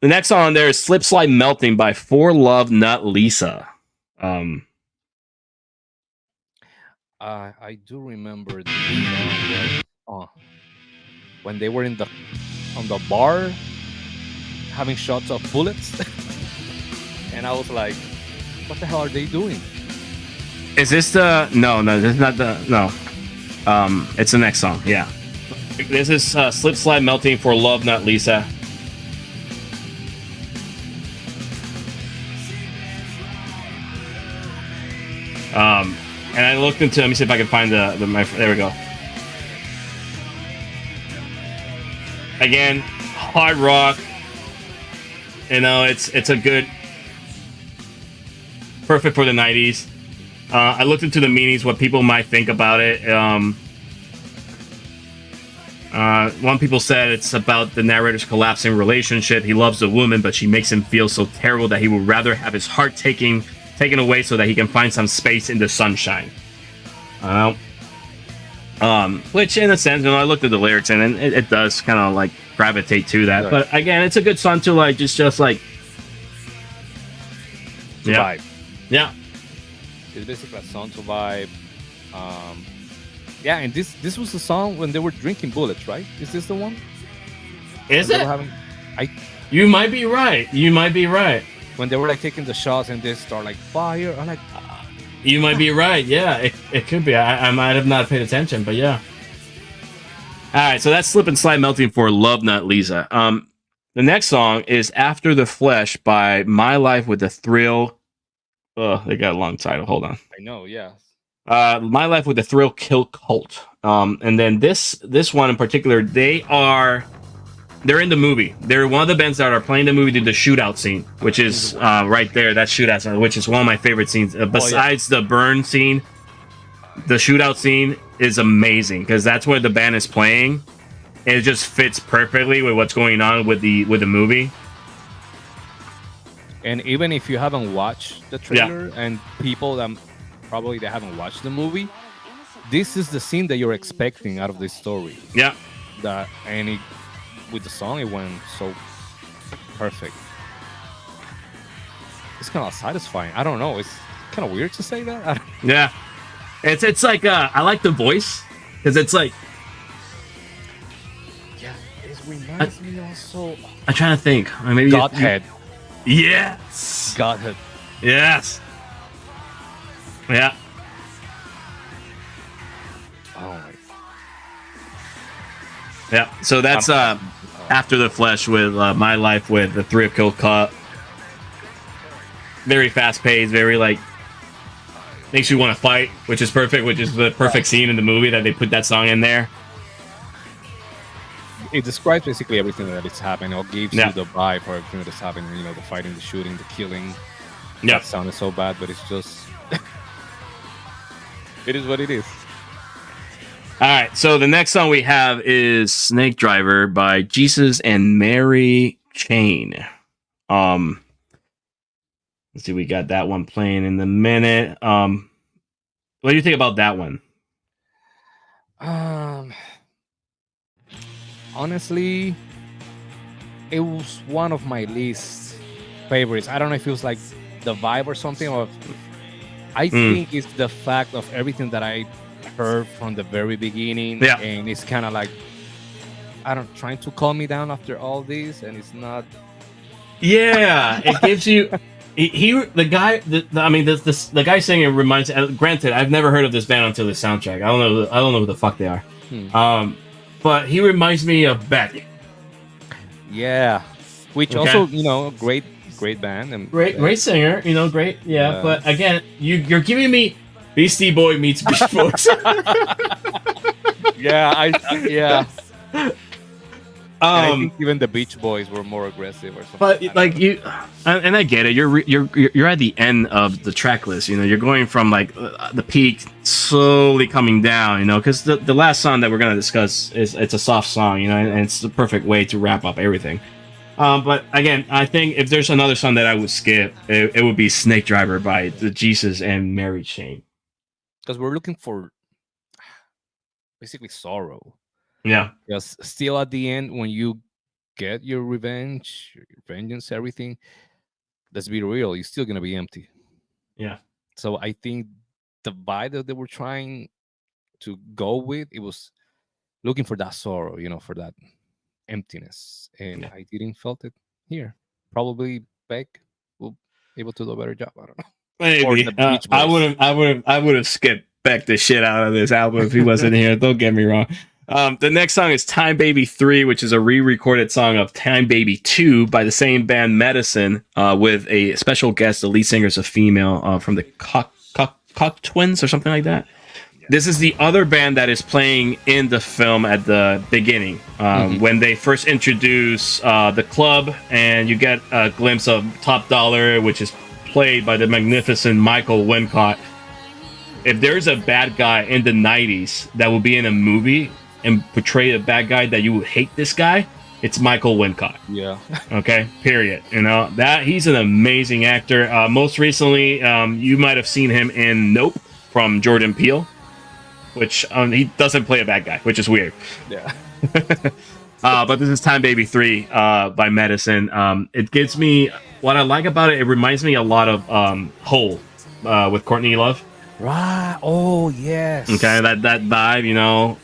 next song on there is "Slip Slide Melting" by For Love Not Lisa. I do remember when they were on the bar having shots of bullets, and I was like, "What the hell are they doing?" Is this the no? This is not the no. It's the next song. Yeah, this is "Slip Slide Melting" for Love Not Lisa. And I looked into. Let me see if I can find there we go. Again, hard rock. You know, it's a good, perfect for the 90s. I looked into the meanings, what people might think about it. One people said it's about the narrator's collapsing relationship. He loves a woman, but she makes him feel so terrible that he would rather have his heart taken away so that he can find some space in the sunshine. Which, in a sense, you know, I looked at the lyrics and it does kind of like gravitate to that. Right. But again, it's a good song to like just like vibe. Yeah, it's basically a song to vibe. Yeah, and this was the song when they were drinking bullets, right? Is this the one? Is it? You might be right. You might be right. When they were like taking the shots and they start like fire, I'm like, you might be right. Yeah, it could be. I might have not paid attention, but yeah. All right, so that's "Slip and Slide Melting" for Love Not Lisa. The next song is "After the Flesh" by My Life with the Thrill. Oh, they got a long title. Hold on. I know, yeah. My Life with the Thrill Kill Kult. And then this one in particular, they're in the movie. They're one of the bands that are playing the movie to the shootout scene, which is right there. That shootout scene, which is one of my favorite scenes. Besides the burn scene, the shootout scene is amazing because that's where the band is playing. And it just fits perfectly with what's going on with the movie. And even if you haven't watched the trailer, and people that probably they haven't watched the movie, this is the scene that you're expecting out of this story. Yeah. With the song, it went so perfect. It's kind of satisfying. I don't know. It's kind of weird to say that. Yeah. It's like I like the voice because it's like. Yeah, it reminds me also. I'm trying to think. Maybe Godhead. Yes. Godhead. Yes. Yeah. Oh my. Yeah. So that's After the Flesh with My Life with the Thrill Kill Kult. Very fast paced, very like makes you want to fight, which is perfect, which is the perfect scene in the movie that they put that song in there. It describes basically everything that is happening, or gives you the vibe for everything that is happening. You know, the fighting, the shooting, the killing. Yeah. That sounded so bad, but it's just it is what it is. All right, so the next song we have is Snake Driver by Jesus and Mary Chain. Let's see, we got that one playing in the minute. What do you think about that one? Honestly, it was one of my least favorites. I don't know if it was like the vibe or something, or I think it's the fact of everything that I heard from the very beginning, and it's kind of like, I don't, trying to calm me down after all this, and it's not. Yeah, it gives you. The guy singing reminds. Granted, I've never heard of this band until the soundtrack. I don't know who the fuck they are. But he reminds me of Beck. Yeah, which also, you know, great band and great singer. You know, great. Yeah, but again, you're giving me Beastie Boy meets Beach Boys. Yeah. I think even the Beach Boys were more aggressive or something. But like you, and I get it. You're at the end of the track list. You know, you're going from like the peak, slowly coming down. You know, because the last song that we're gonna discuss it's a soft song. You know, and it's the perfect way to wrap up everything. But again, I think if there's another song that I would skip, it would be Snake Driver by the Jesus and Mary Chain. Because we're looking for basically sorrow. Yeah. Because still at the end, when you get your revenge, your vengeance, everything, let's be real, you're still gonna be empty. Yeah. So I think the vibe that they were trying to go with, it was looking for that sorrow, you know, for that emptiness, and I didn't felt it here. Probably Beck will be able to do a better job. I don't know. Maybe I would have skipped Beck the shit out of this album if he wasn't here. Don't get me wrong. The next song is Time Baby 3, which is a re-recorded song of Time Baby 2 by the same band Medicine, with a special guest. The lead singer is a female from the Cock Twins or something like that. This is the other band that is playing in the film at the beginning, when they first introduce the club, and you get a glimpse of Top Dollar, which is played by the magnificent Michael Wincott. If there's a bad guy in the 90s that will be in a movie and portray a bad guy that you would hate this guy, it's Michael Wincott. Yeah. Okay, period. You know, that he's an amazing actor. Most recently, you might have seen him in Nope from Jordan Peele, which he doesn't play a bad guy, which is weird. Yeah. But this is Time Baby 3 by Medicine. It gives me, what I like about it, it reminds me a lot of Hole with Courtney Love. Right. Oh, yes. Okay, that vibe, you know.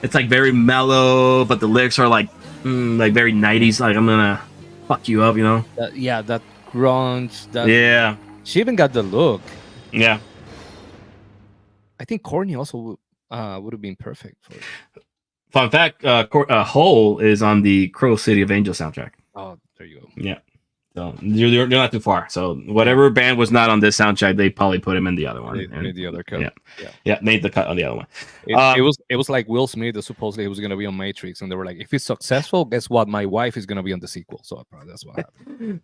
It's like very mellow, but the lyrics are like very 90s, like I'm gonna fuck you up, you know. That grunge. Yeah. She even got the look. Yeah. I think Courtney also would have been perfect for it. Fun fact: Hole is on the Crow City of Angels soundtrack. Oh, there you go. Yeah, so you're not too far. So whatever band was not on this soundtrack, they probably put him in the other one. Made the other cut. Yeah, made the cut on the other one. It was like Will Smith that supposedly he was gonna be on Matrix, and they were like, if it's successful, guess what? My wife is gonna be on the sequel. So that's what happened.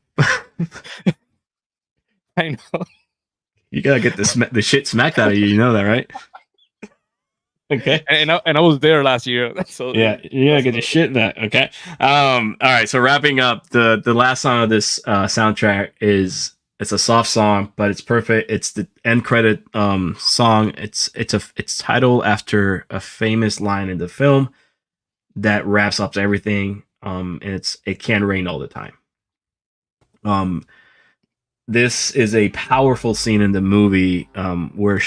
I know. You gotta get the shit smacked out of you. You know that, right? Okay. And I was there last year. So yeah, you gotta get the shit in that. Okay. All right. So wrapping up, the last song of this soundtrack it's a soft song, but it's perfect. It's the end credit song. It's titled after a famous line in the film that wraps up everything. And it can rain all the time. This is a powerful scene in the movie where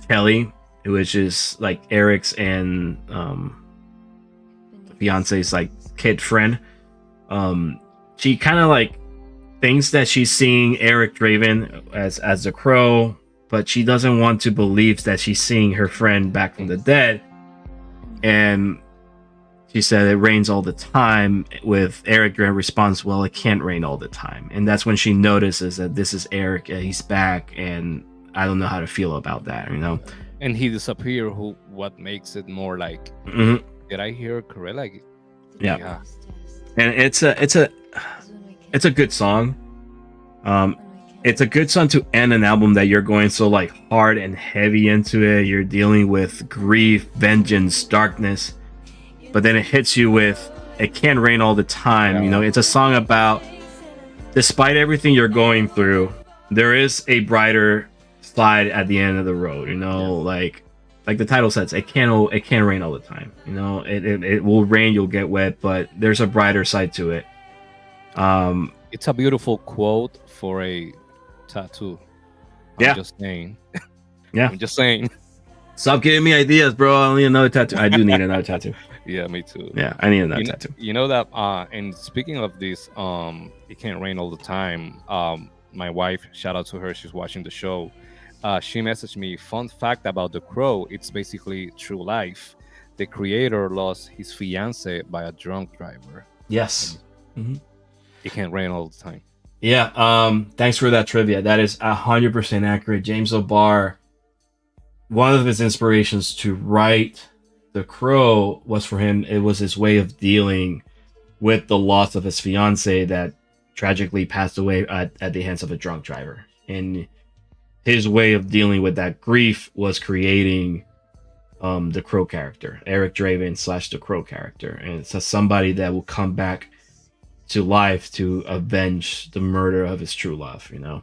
Kelly, which is like Eric's and fiance's like kid friend, she kind of like thinks that she's seeing Eric Draven as the Crow, but she doesn't want to believe that she's seeing her friend back from the dead. And she said it rains all the time. With Eric Draven responds, well, it can't rain all the time. And that's when she notices that this is Eric, he's back, and I don't know how to feel about that, you know. And he disappeared. What makes it more like? Did I hear correct? Like, yeah. And it's a good song. It's a good song to end an album that you're going so like hard and heavy into it. You're dealing with grief, vengeance, darkness, but then it hits you with "It Can't Rain All the Time." Yeah. You know, it's a song about, despite everything you're going through, there is a brighter side at the end of the road. You know, like the title says, it can't rain all the time. You know, it will rain, you'll get wet, but there's a brighter side to it. It's a beautiful quote for a tattoo. I'm just saying. Yeah. I'm just saying. Stop giving me ideas, bro. I need another tattoo. I do need another tattoo. Yeah, me too. Yeah, I need another tattoo. You know that, and speaking of this, it can't rain all the time. My wife, shout out to her, she's watching the show. She messaged me, fun fact about The Crow, it's basically true life. The creator lost his fiance by a drunk driver. Yes. It can't rain all the time. Yeah, thanks for that trivia. That is 100% accurate. James O'Barr, one of his inspirations to write The Crow was for him, it was his way of dealing with the loss of his fiance that tragically passed away at the hands of a drunk driver. And his way of dealing with that grief was creating the Crow character, Eric Draven / the Crow character. And it's somebody that will come back to life to avenge the murder of his true love, you know.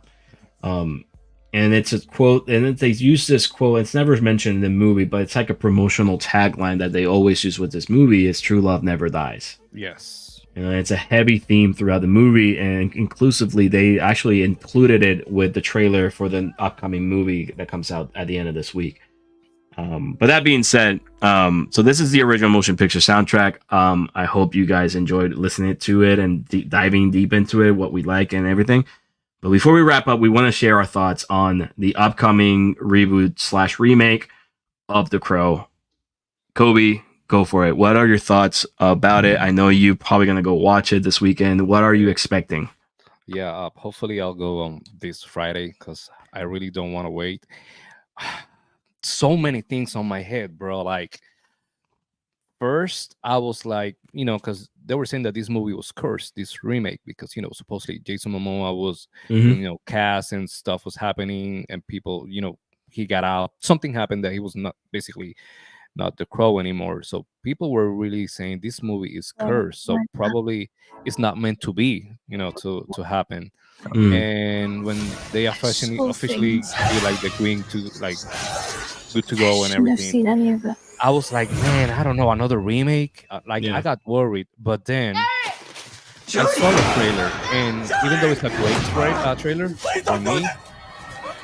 And it's a quote, and they use this quote, it's never mentioned in the movie, but it's like a promotional tagline that they always use with this movie is true love never dies. Yes. And it's a heavy theme throughout the movie, and inclusively they actually included it with the trailer for the upcoming movie that comes out at the end of this week. But that being said, so this is the original motion picture soundtrack. I hope you guys enjoyed listening to it and diving deep into it, what we like and everything. But before we wrap up, we want to share our thoughts on the upcoming reboot / remake of The Crow. Kobe, go for it. What are your thoughts about it? I know you're probably going to go watch it this weekend. What are you expecting? Yeah, hopefully I'll go this Friday because I really don't want to wait. So many things on my head, bro. Like, first, I was like, you know, because they were saying that this movie was cursed, this remake, because, you know, supposedly Jason Momoa was, you know, cast and stuff was happening, and people, you know, he got out. Something happened that he was not basically not the Crow anymore. So people were really saying this movie is cursed. So probably it's not meant to be, you know, to happen. And when they officially be like the green to like good to go and everything, seen any of it. I was like, man, I don't know, another remake. I got worried, but then I saw the trailer, and even though it's a great trailer for me,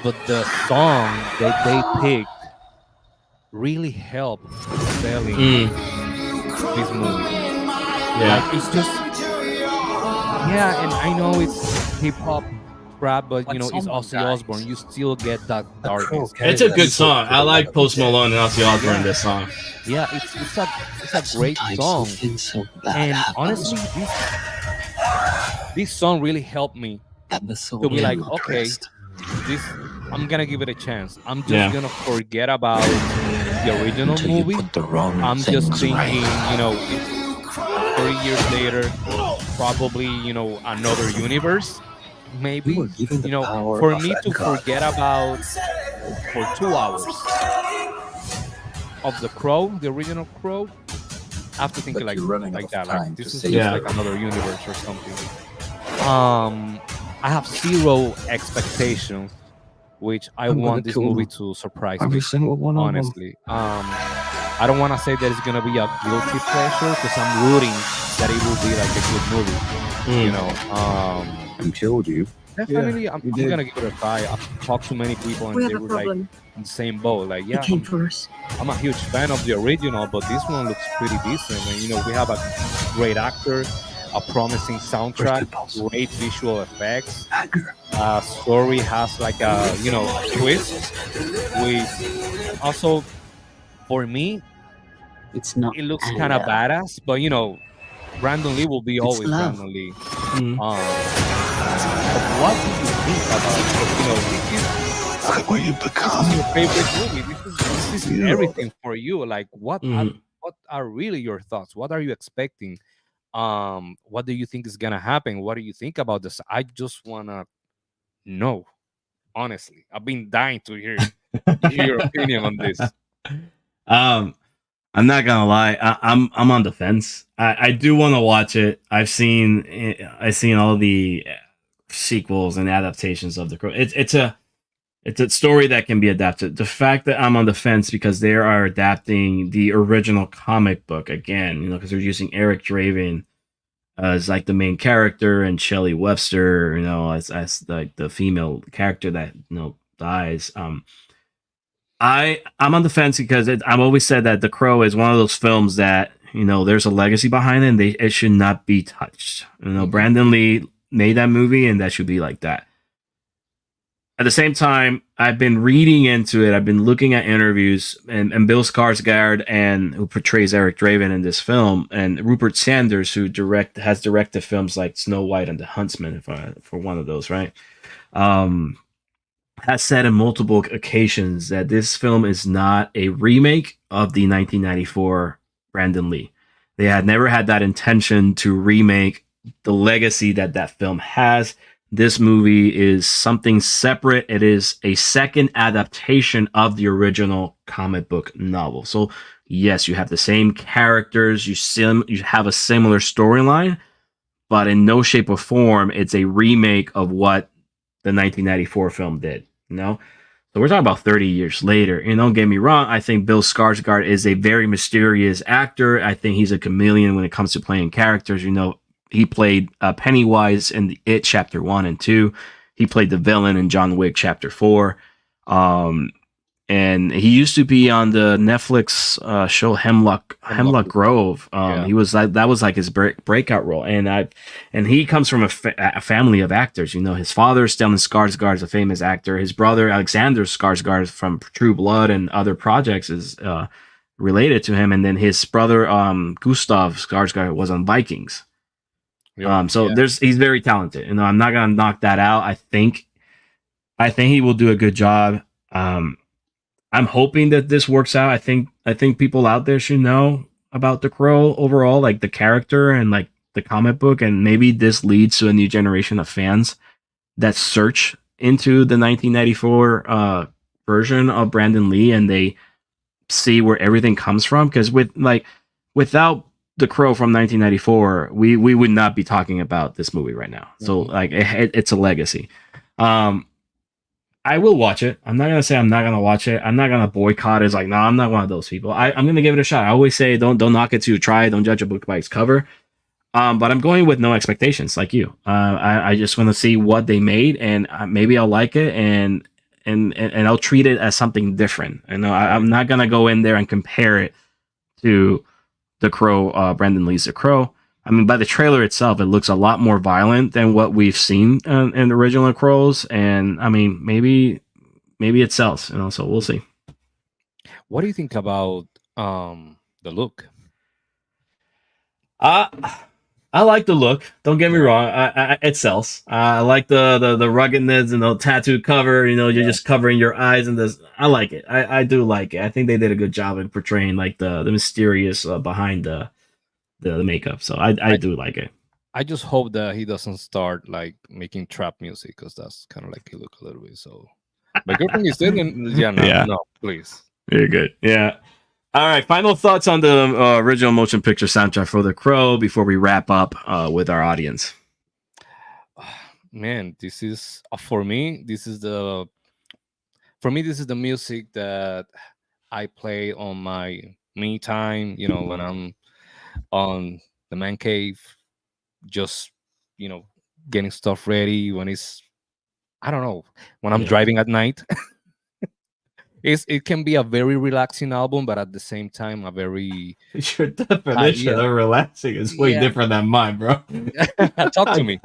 but the song that they picked really helped selling this movie. Yeah, like, it's just and I know it's hip hop rap, but you know it's Ozzy Osbourne. You still get that darkness. It's a good song. I like Post Malone and Ozzy Osbourne in this song. Yeah, it's a great song. And honestly, this song really helped me to be like, okay, I'm gonna give it a chance. I'm just gonna forget about the original movie. I'm just thinking, you know, 30 years later, probably, you know, another universe. Maybe, you know, for me to forget about for 2 hours of the Crow, the original Crow, after thinking like that, like this is just like another universe or something. I have zero expectations, which I want this movie to surprise me. Honestly, I don't want to say that it's gonna be a guilty pleasure because I'm rooting that it will be like a good movie. You know, and killed you. Definitely, I'm gonna give it a try. I've talked to many people and they were like in the same boat. Like, yeah, I'm a huge fan of the original, but this one looks pretty decent. And you know, we have a great actor. a promising soundtrack, great visual effects. Story has like a twist, which also for me It's not it looks kind of anger. badass. But Brandon Lee will be It's always love. Brandon Lee. Mm. But what do you think about? Because Look at what you become. this is your favorite movie. This is everything for you. Like, Mhm. what are really your thoughts? What are you expecting? What do you think is gonna happen? What do you think about this? I just wanna know. Honestly, I've been dying to hear your opinion on this. um, I'm not gonna lie. I'm on the fence. I do want to watch it. I've seen all the sequels and adaptations of the Crow. It's a story that can be adapted. The fact that I'm on the fence because they are adapting the original comic book again, because they're using Eric Draven as like the main character and Shelley Webster, as like the female character that dies. I'm on the fence because I've always said that The Crow is one of those films that there's a legacy behind it. And it should not be touched. Brandon Lee made that movie, and that should be like that. At the same time, I've been reading into it. I've been looking at interviews, and Bill Skarsgård, and who portrays Eric Draven in this film, and Rupert Sanders, who has directed films like Snow White and The Huntsman, for one of those, right? Has said on multiple occasions that this film is not a remake of the 1994 Brandon Lee. They had never had that intention to remake the legacy that film has. This movie is something separate. It is a second adaptation of the original comic book novel. So yes, you have the same characters, you have a similar storyline, but in no shape or form it's a remake of what the 1994 film did. So we're talking about 30 years later. And don't get me wrong, I think Bill Skarsgård is a very mysterious actor. I think he's a chameleon when it comes to playing characters. He played Pennywise in the It Chapter 1 and 2. He played the villain in John Wick Chapter 4. And he used to be on the Netflix show Hemlock Grove. Yeah. He was that was like his breakout role, and he comes from a family of actors. His father, Stellan Skarsgård, is a famous actor. His brother, Alexander Skarsgård, from True Blood and other projects, is related to him. And then his brother, Gustav Skarsgård, was on Vikings. He's very talented. I'm not gonna knock that out. I think he will do a good job. I'm hoping that this works out. I think people out there should know about The Crow overall, like the character and like the comic book, and maybe this leads to a new generation of fans that search into the 1994 version of Brandon Lee, and they see where everything comes from. Because without The Crow from 1994, we would not be talking about this movie right now. So it's a legacy. I will watch it. I'm not gonna say I'm not gonna watch it. I'm not gonna boycott it. It's like, no, I'm not one of those people. I'm gonna give it a shot. I always say don't knock it till you try it. Don't judge a book by its cover. But I'm going with no expectations, like you. I just want to see what they made, and maybe I'll like it, and I'll treat it as something different. I'm not gonna go in there and compare it to The Crow, Brandon Lee's The Crow. I mean, by the trailer itself, it looks a lot more violent than what we've seen in the original Crows, and I mean, maybe it sells. So we'll see. What do you think about the look? I like the look. Don't get me wrong. It sells. I like the ruggedness and the tattoo cover. You're just covering your eyes and this. I like it. I do like it. I think they did a good job in portraying like the mysterious behind the makeup. So I do like it. I just hope that he doesn't start like making trap music, because that's kind of like he look a little bit. So my girlfriend is saying, no, please. You're good. Yeah. All right. Final thoughts on the original motion picture soundtrack for The Crow before we wrap up with our audience. Man, this is for me. This is the music that I play on my me time. When I'm on the man cave, just getting stuff ready. When it's, I don't know, when I'm driving at night. it can be a very relaxing album, but at the same time a very Your definition yeah. of relaxing is way Yeah. different than mine, bro. Talk to me.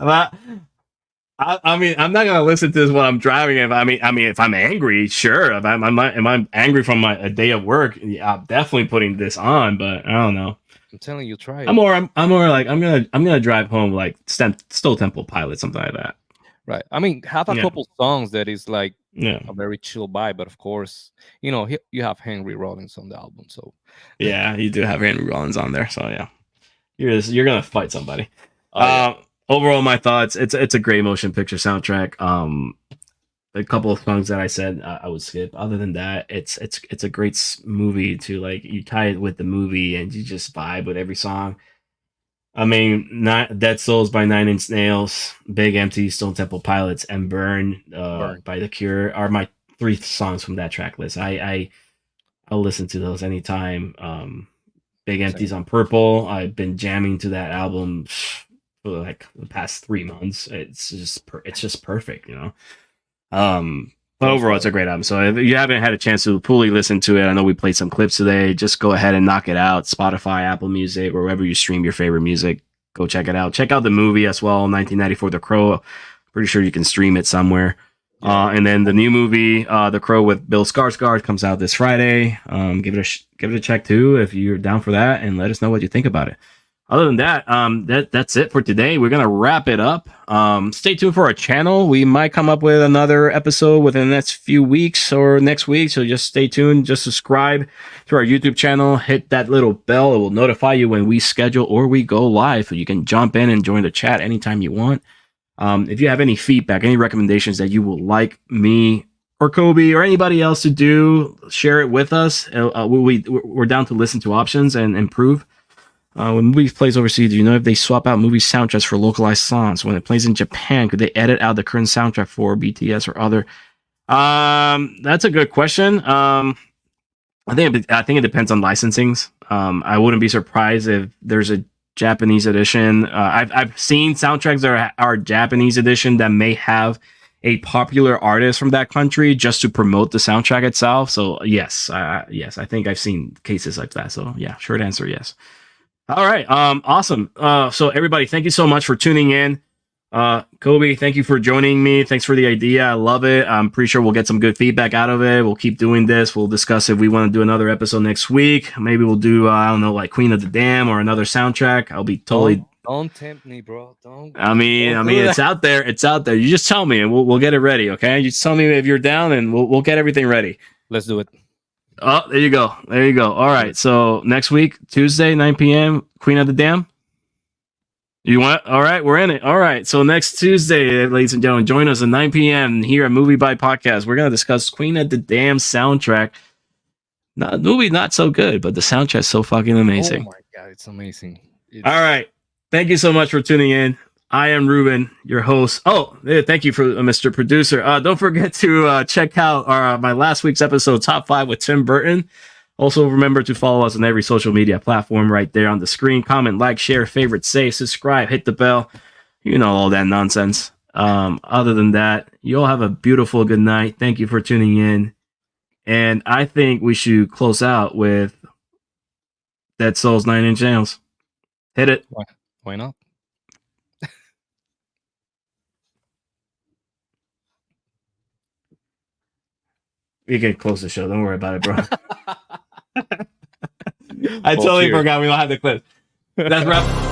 I mean, I'm not gonna listen to this when I'm driving. If if I'm angry, sure. If I'm angry from a day of work, yeah, I'm definitely putting this on. But I don't know. I'm telling you, try it. I'm more like I'm gonna drive home like Stone Temple Pilots, something like that. Right. I mean, have a Yeah. couple songs that is like Yeah, a very chill vibe, but of course, you know, you have Henry Rollins on the album, so yeah, you do have Henry Rollins on there, so yeah, you're gonna fight somebody. yeah. Overall, my thoughts. It's a great motion picture soundtrack. A couple of songs that I said I would skip. Other than that, it's a great movie to like. You tie it with the movie and you just vibe with every song. I mean, not Dead Souls by Nine Inch Nails, Big Empty, Stone Temple Pilots, and Burn, by The Cure are my 3 songs from that track list. I'll listen to those anytime. Big Empty's on Purple. I've been jamming to that album for like the past 3 months. It's just perfect, you know. But overall, it's a great album. So if you haven't had a chance to fully listen to it, I know we played some clips today. Just go ahead and knock it out. Spotify, Apple Music, or wherever you stream your favorite music. Go check it out. Check out the movie as well, 1994, The Crow. Pretty sure you can stream it somewhere. Yeah. And then the new movie, The Crow with Bill Skarsgård, comes out this Friday. Give it a check too if you're down for that, and let us know what you think about it. Other than that, that's it for today. We're gonna wrap it up. Stay tuned for our channel. We might come up with another episode within the next few weeks or next week. So just stay tuned. Just subscribe to our YouTube channel. Hit that little bell. It will notify you when we schedule or we go live. So you can jump in and join the chat anytime you want. If you have any feedback, any recommendations that you would like me or Kobe or anybody else to do, share it with us. We're down to listen to options and improve. When movies plays overseas, do you know if they swap out movie soundtracks for localized songs? When it plays in Japan, could they edit out the current soundtrack for BTS or other? That's a good question. I think it depends on licensings. I wouldn't be surprised if there's a Japanese edition. I've seen soundtracks that are Japanese edition that may have a popular artist from that country just to promote the soundtrack itself. So yes, I think I've seen cases like that. So yeah, short answer, yes. All right. Awesome. So everybody, thank you so much for tuning in. Kobe, thank you for joining me. Thanks for the idea. I love it. I'm pretty sure we'll get some good feedback out of it. We'll keep doing this. We'll discuss if we want to do another episode next week. Maybe we'll do, I don't know, like Queen of the Dam or another soundtrack. I'll be totally. Don't tempt me, bro. Don't. I mean, it's out there. It's out there. You just tell me and we'll get it ready. Okay. You just tell me if you're down and we'll get everything ready. Let's do it. Oh, there you go. There you go. All right. So next week, Tuesday, 9 p.m., Queen of the Dam. You want? All right. We're in it. All right. So next Tuesday, ladies and gentlemen, join us at 9 p.m. here at MovieByte Podcast. We're going to discuss Queen of the Dam soundtrack. Movie not so good, but the soundtrack's so fucking amazing. Oh my God. It's amazing. All right. Thank you so much for tuning in. I am Ruben, your host. Oh, thank you for Mr. Producer. Don't forget to check out my last week's episode, Top 5 with Tim Burton. Also, remember to follow us on every social media platform right there on the screen. Comment, like, share, favorite, say, subscribe, hit the bell. You know all that nonsense. Other than that, you all have a beautiful good night. Thank you for tuning in. And I think we should close out with Dead Souls 9 Inch Nails. Hit it. Why not? We can close the show. Don't worry about it, bro. I totally forgot we don't have the clip. That's wrap.